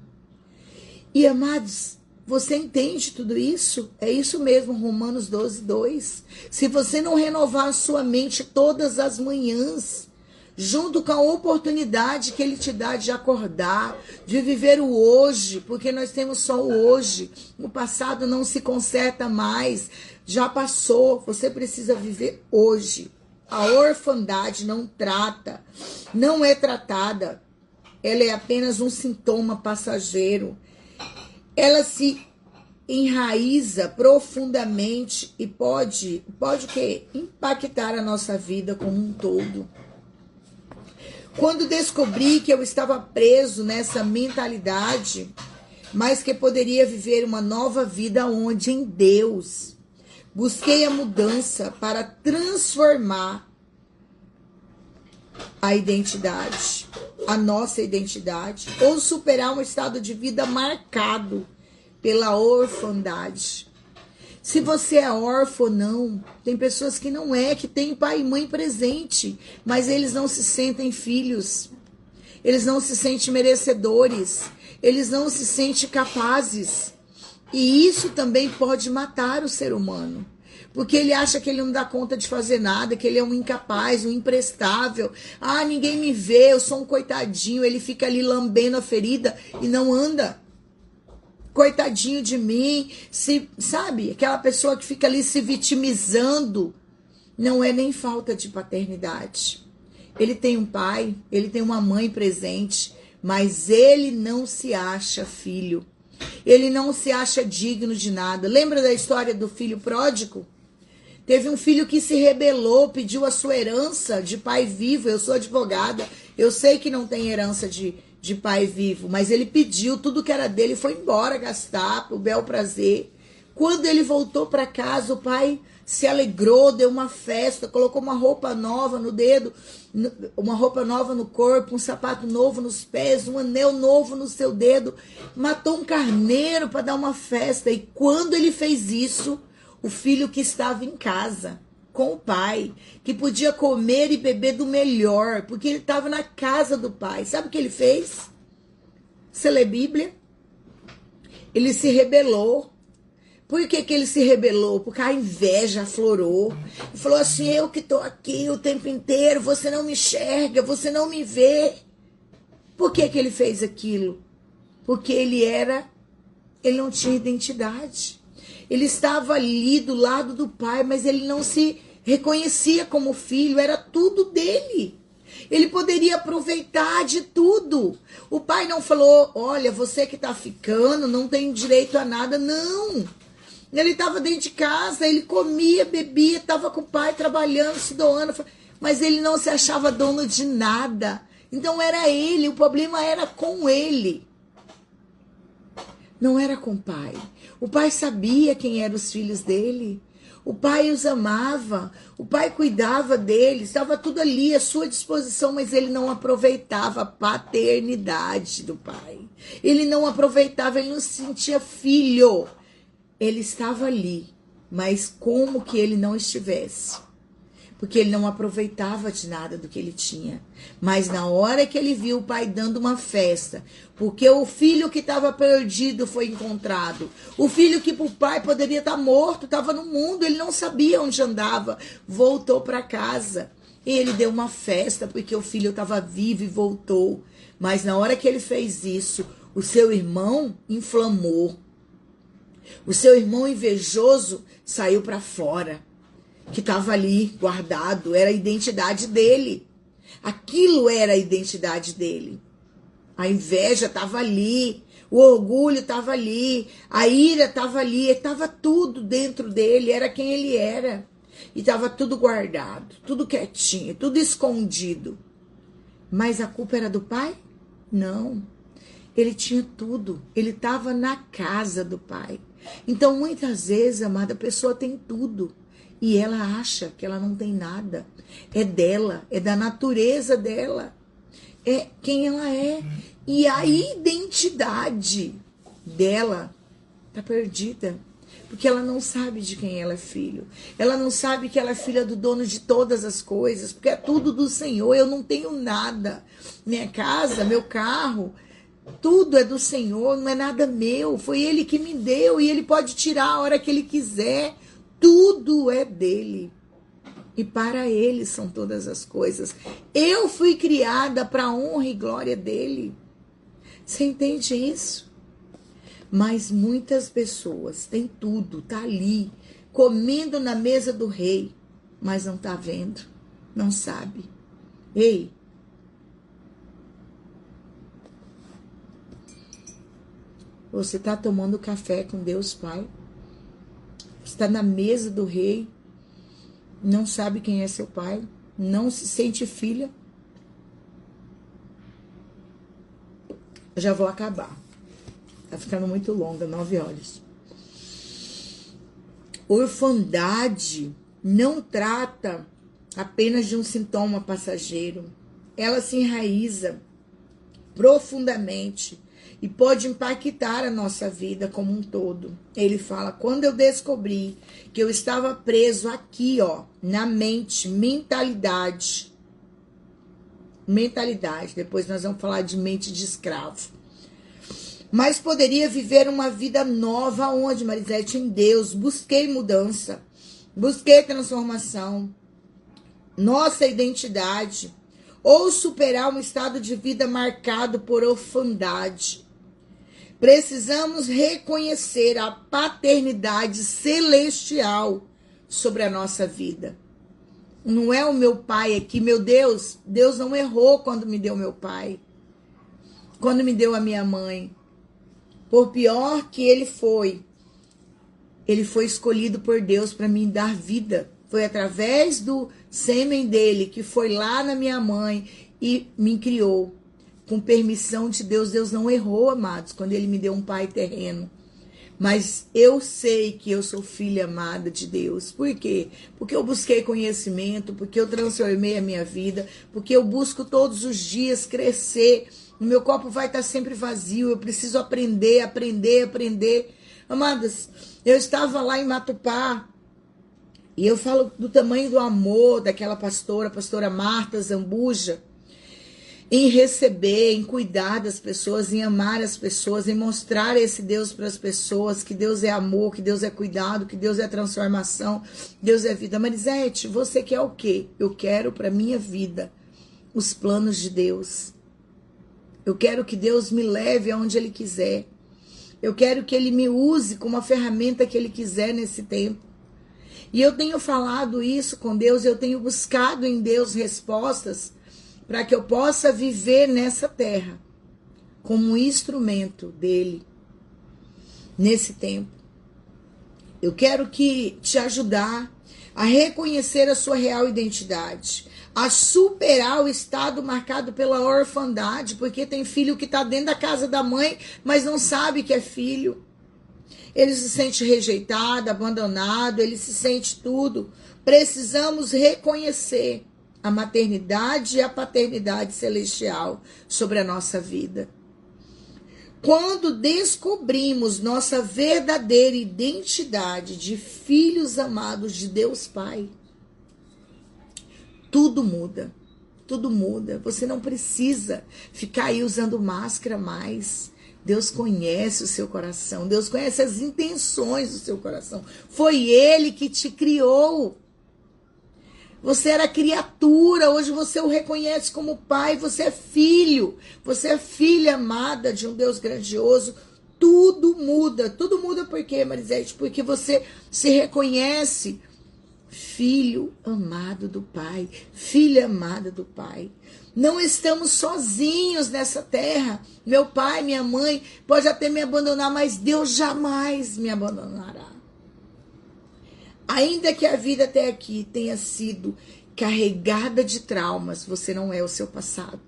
E amados, você entende tudo isso? É isso mesmo, Romanos 12:2. Se você não renovar a sua mente todas as manhãs, junto com a oportunidade que ele te dá de acordar, de viver o hoje, porque nós temos só o hoje. O passado não se conserta mais, já passou, você precisa viver hoje. A orfandade não é tratada, ela é apenas um sintoma passageiro. Ela se enraiza profundamente e pode o quê? Impactar a nossa vida como um todo. Quando descobri que eu estava preso nessa mentalidade, mas que poderia viver uma nova vida onde em Deus, busquei a mudança para transformar a identidade, a nossa identidade, ou superar um estado de vida marcado pela orfandade. Se você é órfão ou não, tem pessoas que não que tem pai e mãe presente, mas eles não se sentem filhos, eles não se sentem merecedores, eles não se sentem capazes. E isso também pode matar o ser humano, porque ele acha que ele não dá conta de fazer nada, que ele é um incapaz, um imprestável. Ah, ninguém me vê, eu sou um coitadinho. Ele fica ali lambendo a ferida e não anda. Coitadinho de mim, sabe? Aquela pessoa que fica ali se vitimizando. Não é nem falta de paternidade. Ele tem um pai, ele tem uma mãe presente, mas ele não se acha filho. Ele não se acha digno de nada. Lembra da história do filho pródigo? Teve um filho que se rebelou, pediu a sua herança de pai vivo. Eu sou advogada, eu sei que não tem herança de pai vivo, mas ele pediu tudo que era dele e foi embora gastar pro bel prazer. Quando ele voltou para casa, o pai se alegrou, deu uma festa, colocou uma roupa nova no dedo, uma roupa nova no corpo, um sapato novo nos pés, um anel novo no seu dedo, matou um carneiro para dar uma festa. E quando ele fez isso, o filho que estava em casa com o pai, que podia comer e beber do melhor, porque ele estava na casa do pai, sabe o que ele fez? Você lê Bíblia? Ele se rebelou. Por que ele se rebelou? Porque a inveja aflorou. Ele falou assim, eu que estou aqui o tempo inteiro, você não me enxerga, você não me vê. Por que ele fez aquilo? Porque ele não tinha identidade. Ele estava ali do lado do pai, mas ele não se reconhecia como filho, era tudo dele. Ele poderia aproveitar de tudo. O pai não falou, olha, você que está ficando não tem direito a nada, não. Ele estava dentro de casa, ele comia, bebia, estava com o pai trabalhando, se doando, mas ele não se achava dono de nada. Então era ele, o problema era com ele. Não era com o pai. O pai sabia quem eram os filhos dele. O pai os amava, o pai cuidava deles, estava tudo ali à sua disposição, mas ele não aproveitava a paternidade do pai. Ele não aproveitava, ele não se sentia filho. Ele estava ali, mas como que ele não estivesse? Porque ele não aproveitava de nada do que ele tinha. Mas na hora que ele viu o pai dando uma festa, porque o filho que estava perdido foi encontrado, o filho que para o pai poderia estar morto, estava no mundo, ele não sabia onde andava, voltou para casa. E ele deu uma festa porque o filho estava vivo e voltou. Mas na hora que ele fez isso, o seu irmão inflamou. O seu irmão invejoso saiu para fora. Que estava ali guardado, era a identidade dele. Aquilo era a identidade dele. A inveja estava ali, o orgulho estava ali, a ira estava ali, estava tudo dentro dele, era quem ele era. E estava tudo guardado, tudo quietinho, tudo escondido. Mas a culpa era do pai? Não. Ele tinha tudo, ele estava na casa do pai. Então, muitas vezes, amada, a pessoa tem tudo. E ela acha que ela não tem nada. É dela, é da natureza dela. É quem ela é. E a identidade dela está perdida. Porque ela não sabe de quem ela é filho. Ela não sabe que ela é filha do dono de todas as coisas. Porque é tudo do Senhor. Eu não tenho nada. Minha casa, meu carro, tudo é do Senhor. Não é nada meu. Foi Ele que me deu. E Ele pode tirar a hora que Ele quiser. Tudo é dele. E para ele são todas as coisas. Eu fui criada para a honra e glória dele. Você entende isso? Mas muitas pessoas têm tudo, tá ali, comendo na mesa do rei, mas não tá vendo, não sabe. Ei, você tá tomando café com Deus Pai? Está na mesa do rei, não sabe quem é seu pai, não se sente filha. Eu já vou acabar. Tá ficando muito longa, 9 horas. Orfandade não trata apenas de um sintoma passageiro. Ela se enraiza profundamente e pode impactar a nossa vida como um todo. Ele fala, quando eu descobri que eu estava preso aqui, ó, na mente, mentalidade, depois nós vamos falar de mente de escravo. Mas poderia viver uma vida nova onde, Marisete? Em Deus. Busquei mudança, busquei transformação, nossa identidade, ou superar um estado de vida marcado por orfandade. Precisamos reconhecer a paternidade celestial sobre a nossa vida. Não é o meu pai aqui, meu Deus. Deus não errou quando me deu meu pai, quando me deu a minha mãe. Por pior que ele foi escolhido por Deus para me dar vida. Foi através do sêmen dele que foi lá na minha mãe e me criou. Com permissão de Deus, Deus não errou, amados, quando ele me deu um pai terreno. Mas eu sei que eu sou filha amada de Deus. Por quê? Porque eu busquei conhecimento, porque eu transformei a minha vida, porque eu busco todos os dias crescer. O meu copo vai estar sempre vazio, eu preciso aprender. Amadas, eu estava lá em Matupá, e eu falo do tamanho do amor daquela pastora, a pastora Marta Zambuja, em receber, em cuidar das pessoas, em amar as pessoas, em mostrar esse Deus para as pessoas, que Deus é amor, que Deus é cuidado, que Deus é transformação, Deus é vida. Marisete, você quer o quê? Eu quero para minha vida os planos de Deus. Eu quero que Deus me leve aonde Ele quiser. Eu quero que Ele me use como a ferramenta que Ele quiser nesse tempo. E eu tenho falado isso com Deus, eu tenho buscado em Deus respostas para que eu possa viver nessa terra como um instrumento dele nesse tempo. Eu quero te ajudar a reconhecer a sua real identidade, a superar o estado marcado pela orfandade, porque tem filho que está dentro da casa da mãe, mas não sabe que é filho. Ele se sente rejeitado, abandonado, ele se sente tudo. Precisamos reconhecer a maternidade e a paternidade celestial sobre a nossa vida. Quando descobrimos nossa verdadeira identidade de filhos amados de Deus Pai, tudo muda. Tudo muda. Você não precisa ficar aí usando máscara mais. Deus conhece o seu coração. Deus conhece as intenções do seu coração. Foi Ele que te criou. Você era criatura, hoje você o reconhece como pai, você é filho, você é filha amada de um Deus grandioso. Tudo muda por quê, Marisete? Porque você se reconhece filho amado do Pai, filha amada do Pai. Não estamos sozinhos nessa terra. Meu pai, minha mãe pode até me abandonar, mas Deus jamais me abandonará. Ainda que a vida até aqui tenha sido carregada de traumas, você não é o seu passado.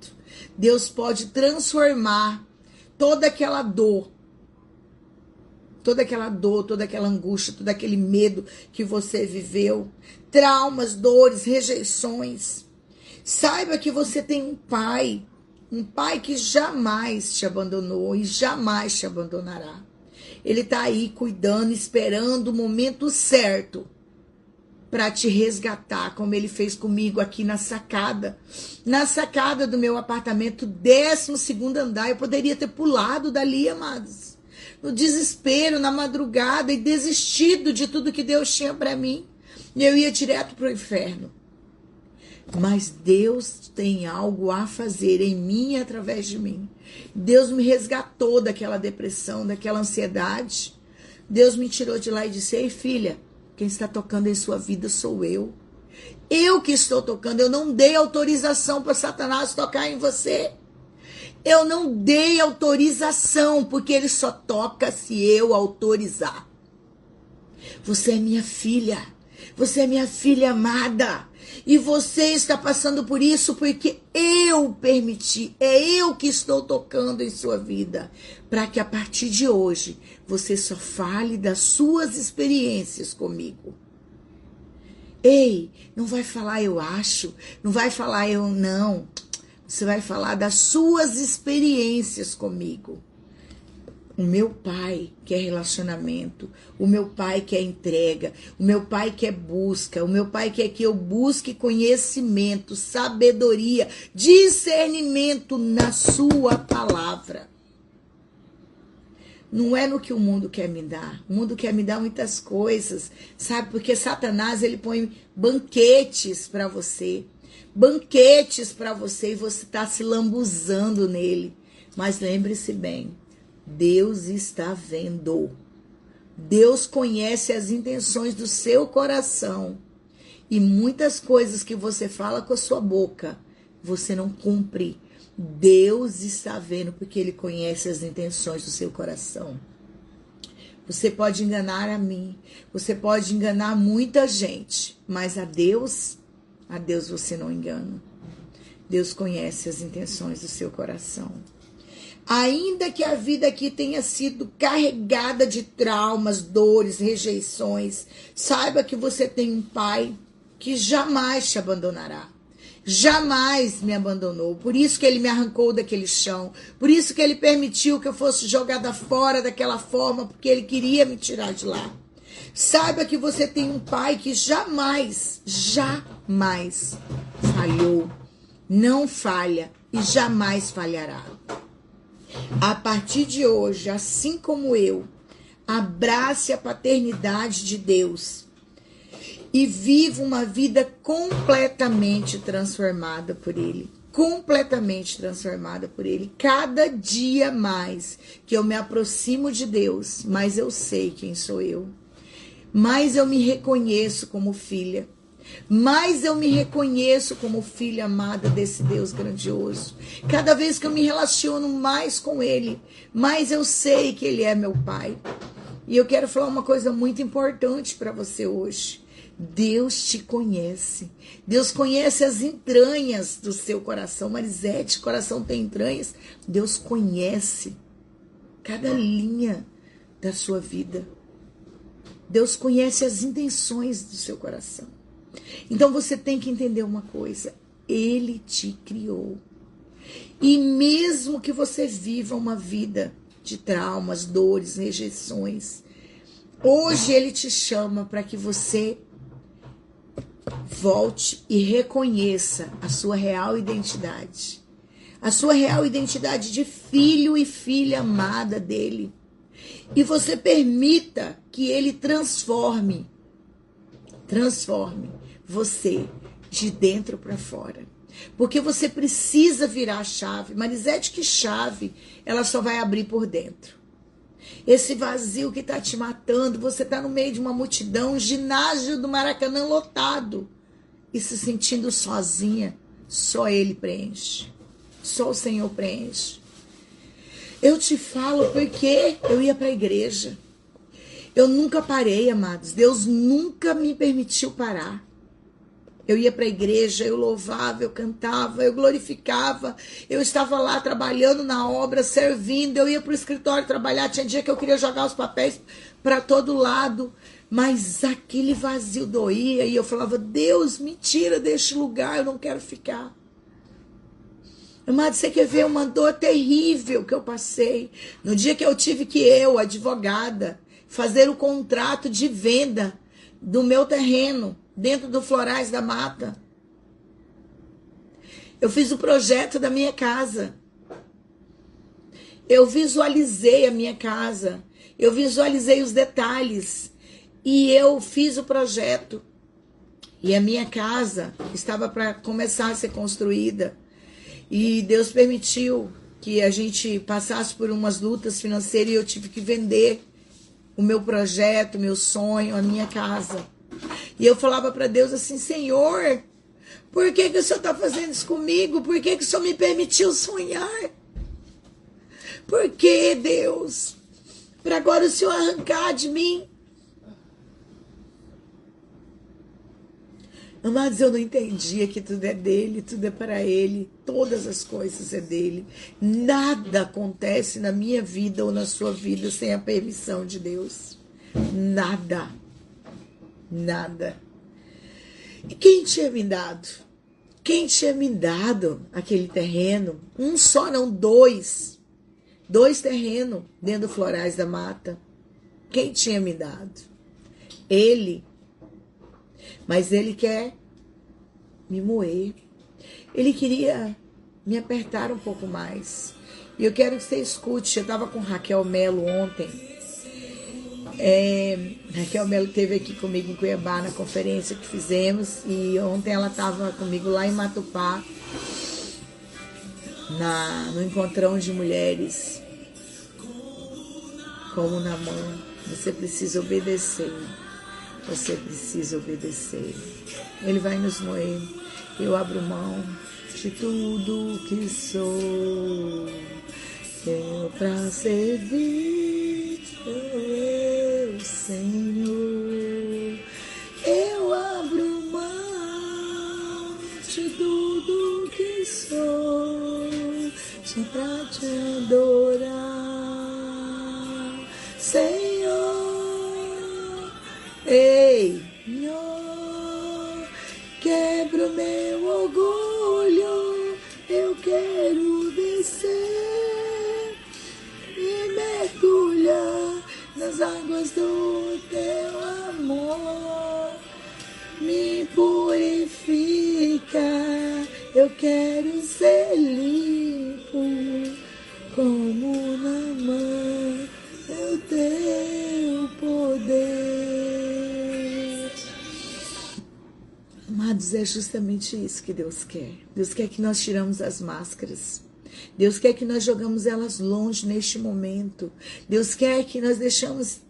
Deus pode transformar toda aquela dor, toda aquela angústia, todo aquele medo que você viveu, traumas, dores, rejeições. Saiba que você tem um pai que jamais te abandonou e jamais te abandonará. Ele está aí cuidando, esperando o momento certo para te resgatar, como ele fez comigo aqui na sacada do meu apartamento, 12º andar. Eu poderia ter pulado dali, amados, no desespero, na madrugada, e desistido de tudo que Deus tinha para mim. E eu ia direto para o inferno. Mas Deus tem algo a fazer em mim e através de mim. Deus me resgatou daquela depressão, daquela ansiedade. Deus me tirou de lá e disse: ei, filha, quem está tocando em sua vida sou eu. Eu que estou tocando. Eu não dei autorização para Satanás tocar em você. Eu não dei autorização, porque ele só toca se eu autorizar. Você é minha filha. Você é minha filha amada. E você está passando por isso porque eu permiti. É eu que estou tocando em sua vida. Para que a partir de hoje você só fale das suas experiências comigo. Ei, não vai falar eu acho. Não vai falar eu não. Você vai falar das suas experiências comigo. O meu pai quer relacionamento, o meu pai quer entrega, o meu pai quer busca, o meu pai quer que eu busque conhecimento, sabedoria, discernimento na sua palavra. Não é no que o mundo quer me dar. O mundo quer me dar muitas coisas, sabe? Porque Satanás, ele põe banquetes para você. Banquetes para você e você está se lambuzando nele. Mas lembre-se bem, Deus está vendo. Deus conhece as intenções do seu coração. E muitas coisas que você fala com a sua boca, você não cumpre. Deus está vendo porque Ele conhece as intenções do seu coração. Você pode enganar a mim, você pode enganar muita gente, mas a Deus você não engana. Deus conhece as intenções do seu coração. Ainda que a vida aqui tenha sido carregada de traumas, dores, rejeições, saiba que você tem um pai que jamais te abandonará. Jamais me abandonou. Por isso que ele me arrancou daquele chão. Por isso que ele permitiu que eu fosse jogada fora daquela forma, porque ele queria me tirar de lá. Saiba que você tem um pai que jamais falhou. Não falha e jamais falhará. A partir de hoje, assim como eu, abrace a paternidade de Deus e viva uma vida completamente transformada por Ele. Completamente transformada por Ele. Cada dia mais que eu me aproximo de Deus, mais eu sei quem sou eu. Mais eu me reconheço como filha. Mais eu me reconheço como filha amada desse Deus grandioso. Cada vez que eu me relaciono mais com Ele, mais eu sei que Ele é meu Pai. E eu quero falar uma coisa muito importante para você hoje. Deus te conhece. Deus conhece as entranhas do seu coração. Marisete, coração tem entranhas. Deus conhece cada linha da sua vida. Deus conhece as intenções do seu coração. Então você tem que entender uma coisa. Ele te criou. E mesmo que você viva uma vida de traumas, dores, rejeições, hoje Ele te chama para que você volte e reconheça a sua real identidade. A sua real identidade de filho e filha amada dele. E você permita que Ele transforme você de dentro para fora. Porque você precisa virar a chave. Marisete, que chave? Ela só vai abrir por dentro. Esse vazio que está te matando, você está no meio de uma multidão, ginásio do Maracanã lotado, e se sentindo sozinha, só Ele preenche. Só o Senhor preenche. Eu te falo porque eu ia para a igreja. Eu nunca parei, amados. Deus nunca me permitiu parar. Eu ia para a igreja, eu louvava, eu cantava, eu glorificava. Eu estava lá trabalhando na obra, servindo. Eu ia para o escritório trabalhar. Tinha dia que eu queria jogar os papéis para todo lado. Mas aquele vazio doía. E eu falava, Deus, me tira deste lugar, eu não quero ficar. Amado, você quer ver uma dor terrível que eu passei? No dia que eu tive que advogada, fazer o contrato de venda do meu terreno dentro do Florais da Mata. Eu fiz o projeto da minha casa. Eu visualizei a minha casa. Eu visualizei os detalhes. E eu fiz o projeto. E a minha casa estava para começar a ser construída. E Deus permitiu que a gente passasse por umas lutas financeiras e eu tive que vender o meu projeto, o meu sonho, a minha casa. E eu falava para Deus assim, Senhor, por que o Senhor está fazendo isso comigo? Por que o Senhor me permitiu sonhar? Por que, Deus? Para agora o Senhor arrancar de mim? Amados, eu não entendia que tudo é dele, tudo é para ele, todas as coisas é dele. Nada acontece na minha vida ou na sua vida sem a permissão de Deus. Nada. Nada. E quem tinha me dado? Quem tinha me dado aquele terreno? Um só, não, dois. 2 terrenos dentro do Florais da Mata. Quem tinha me dado? Ele. Mas ele quer me moer. Ele queria me apertar um pouco mais. E eu quero que você escute. Eu estava com Raquel Melo ontem. Raquel Melo esteve aqui comigo em Cuiabá na conferência que fizemos. E ontem ela estava comigo lá em Matupá, no encontrão de mulheres. Como na mão. Você precisa obedecer. Você precisa obedecer. Ele vai nos moer. Eu abro mão de tudo que sou. Eu pra servir eu, Senhor. Eu abro mão de tudo que sou. Só pra te adorar, Senhor. Ei, Senhor, quebra o meu orgulho, eu quero descer e mergulhar nas águas do teu amor. Me purifica, eu quero ser limpo, como na mão do teu poder. Amados, é justamente isso que Deus quer. Deus quer que nós tiramos as máscaras. Deus quer que nós jogamos elas longe neste momento. Deus quer que nós deixamos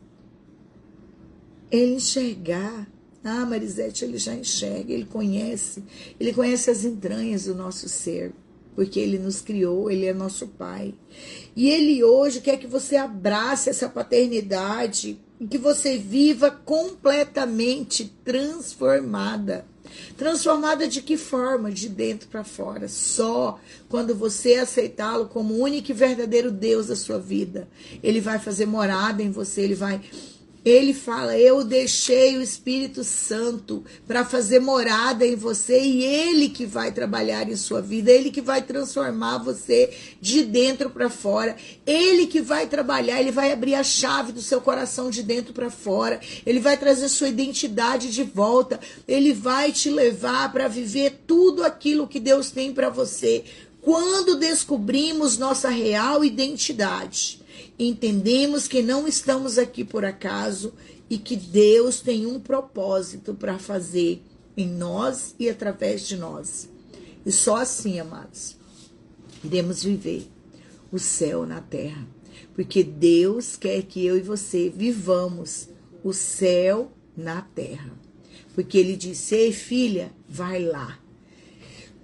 Ele enxergar. Ah, Marisete, Ele já enxerga, Ele conhece as entranhas do nosso ser, porque Ele nos criou, Ele é nosso Pai. E Ele hoje quer que você abrace essa paternidade. em que você viva completamente transformada. Transformada de que forma? De dentro para fora. Só quando você aceitá-lo como o único e verdadeiro Deus da sua vida. Ele vai fazer morada em você, Ele fala, eu deixei o Espírito Santo para fazer morada em você e Ele que vai trabalhar em sua vida, Ele que vai transformar você de dentro para fora, Ele que vai trabalhar, Ele vai abrir a chave do seu coração de dentro para fora, Ele vai trazer sua identidade de volta, Ele vai te levar para viver tudo aquilo que Deus tem para você. Quando descobrimos nossa real identidade, entendemos que não estamos aqui por acaso e que Deus tem um propósito para fazer em nós e através de nós. E só assim, amados, iremos viver o céu na terra. Porque Deus quer que eu e você vivamos o céu na terra. Porque Ele disse, ei filha, vai lá.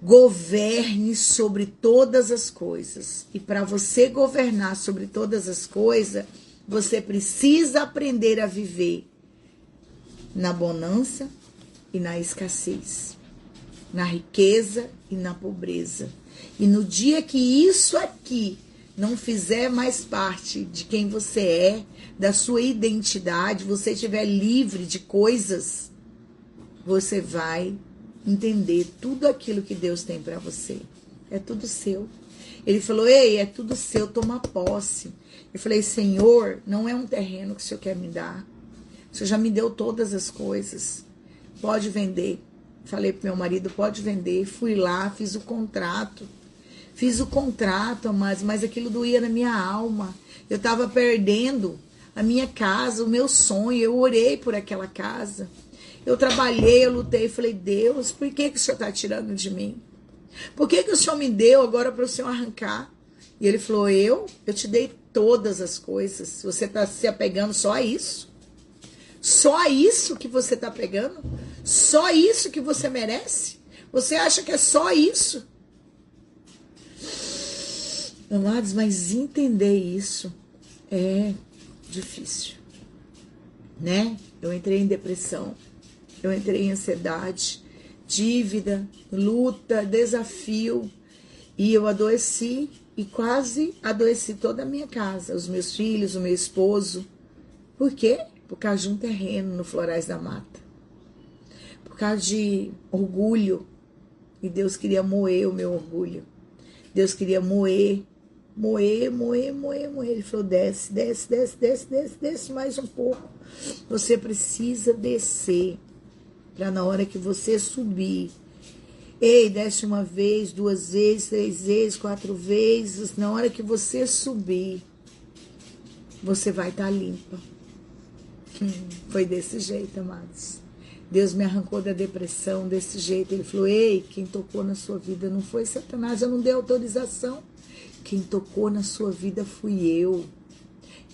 Governe sobre todas as coisas. E para você governar sobre todas as coisas, você precisa aprender a viver na bonança e na escassez, na riqueza e na pobreza. E no dia que isso aqui não fizer mais parte de quem você é, da sua identidade, você estiver livre de coisas, você vai entender tudo aquilo que Deus tem para você. É tudo seu. Ele falou, ei, é tudo seu, toma posse. Eu falei, Senhor, não é um terreno que o Senhor quer me dar. O Senhor já me deu todas as coisas. Pode vender. Falei pro meu marido, pode vender. Fui lá, fiz o contrato. Mas aquilo doía na minha alma. Eu estava perdendo a minha casa, o meu sonho. Eu orei por aquela casa. Eu trabalhei, eu lutei, falei, Deus, por que o Senhor está tirando de mim? Por que o Senhor me deu agora para o Senhor arrancar? E Ele falou, eu te dei todas as coisas. Você está se apegando só a isso? Só a isso que você está pegando? Só isso que você merece? Você acha que é só isso? Amados, mas entender isso é difícil, né? Eu entrei em depressão. Eu entrei em ansiedade, dívida, luta, desafio. E eu adoeci e quase adoeci toda a minha casa. Os meus filhos, o meu esposo. Por quê? Por causa de um terreno no Florais da Mata. Por causa de orgulho. E Deus queria moer o meu orgulho. Deus queria moer. Ele falou, desce mais um pouco. Você precisa descer. Para na hora que você subir, ei, desce uma vez, 2 vezes, 3 vezes, 4 vezes, na hora que você subir, você vai estar limpa. Foi desse jeito, amados. Deus me arrancou da depressão desse jeito. Ele falou, ei, quem tocou na sua vida não foi Satanás, eu não dei autorização. Quem tocou na sua vida fui eu.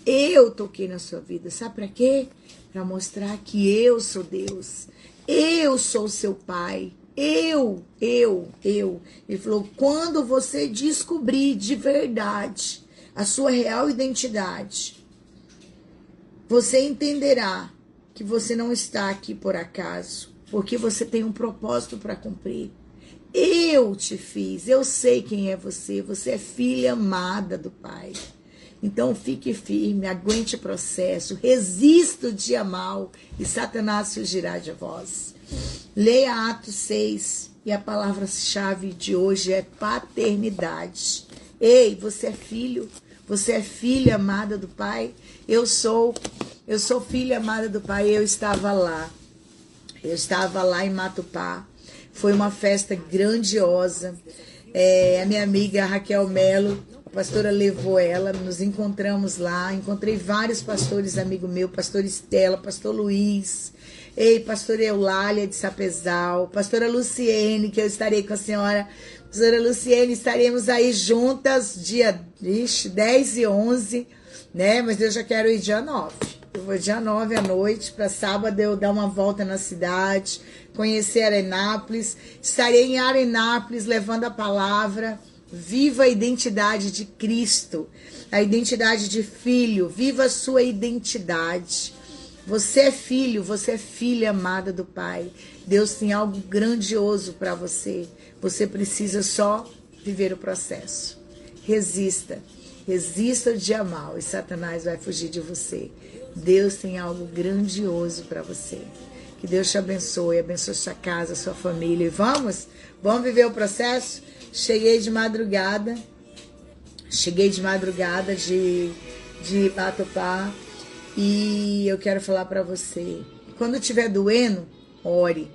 Eu toquei na sua vida. Sabe para quê? Para mostrar que eu sou Deus. Eu sou o seu pai. Eu. Ele falou, quando você descobrir de verdade a sua real identidade, você entenderá que você não está aqui por acaso, porque você tem um propósito para cumprir. Eu te fiz, eu sei quem é você é filha amada do Pai. Então fique firme, aguente o processo, resista o dia mal e Satanás fugirá de vós. Leia Atos 6 e a palavra-chave de hoje é paternidade. Ei, você é filho, você é filha amada do Pai. Eu sou filha amada do Pai. Eu estava lá em Matupá. Foi uma festa grandiosa. A minha amiga Raquel Melo, a pastora levou ela, nos encontramos lá. Encontrei vários pastores, amigo meu, pastor Estela, pastor Luiz, pastora Eulália de Sapezal, pastora Luciene, que eu estarei com a senhora. Pastora Luciene, estaremos aí juntas dia 10 e 11, né? Mas eu já quero ir dia 9. Eu vou dia 9 à noite, para sábado eu dar uma volta na cidade, conhecer Arenápolis. Estarei em Arenápolis levando a palavra. Viva a identidade de Cristo, a identidade de filho. Viva a sua identidade. Você é filho, você é filha amada do Pai. Deus tem algo grandioso para você. Você precisa só viver o processo. Resista. Resista o dia mal e Satanás vai fugir de você. Deus tem algo grandioso para você. Que Deus te abençoe sua casa, sua família. E vamos viver o processo? Cheguei de madrugada de Matupá e eu quero falar para você. Quando estiver doendo, ore.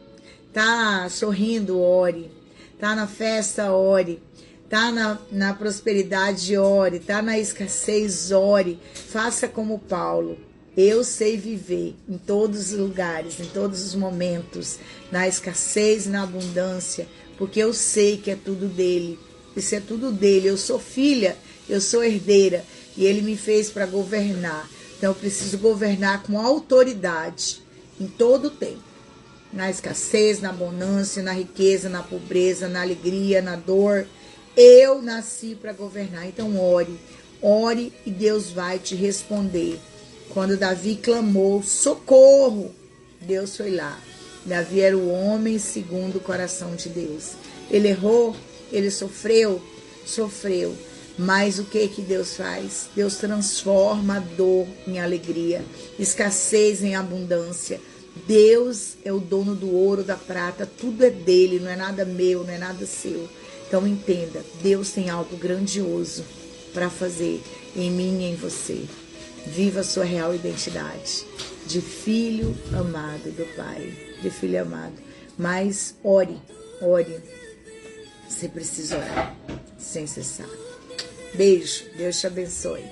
Tá sorrindo, ore. Tá na festa, ore. Tá na prosperidade, ore. Tá na escassez, ore. Faça como Paulo. Eu sei viver em todos os lugares, em todos os momentos, na escassez e na abundância, porque eu sei que é tudo dele. Isso é tudo dele. Eu sou filha, eu sou herdeira e ele me fez para governar. Então eu preciso governar com autoridade em todo o tempo. Na escassez, na abundância, na riqueza, na pobreza, na alegria, na dor. Eu nasci para governar. Então ore e Deus vai te responder. Quando Davi clamou, socorro, Deus foi lá. Davi era o homem segundo o coração de Deus. Ele errou, ele sofreu. Mas o que Deus faz? Deus transforma a dor em alegria, escassez em abundância. Deus é o dono do ouro, da prata, tudo é dele, não é nada meu, não é nada seu. Então entenda, Deus tem algo grandioso para fazer em mim e em você. Viva a sua real identidade de filho amado do Pai, de filho amado. Mas ore. Você precisa orar sem cessar. Beijo, Deus te abençoe.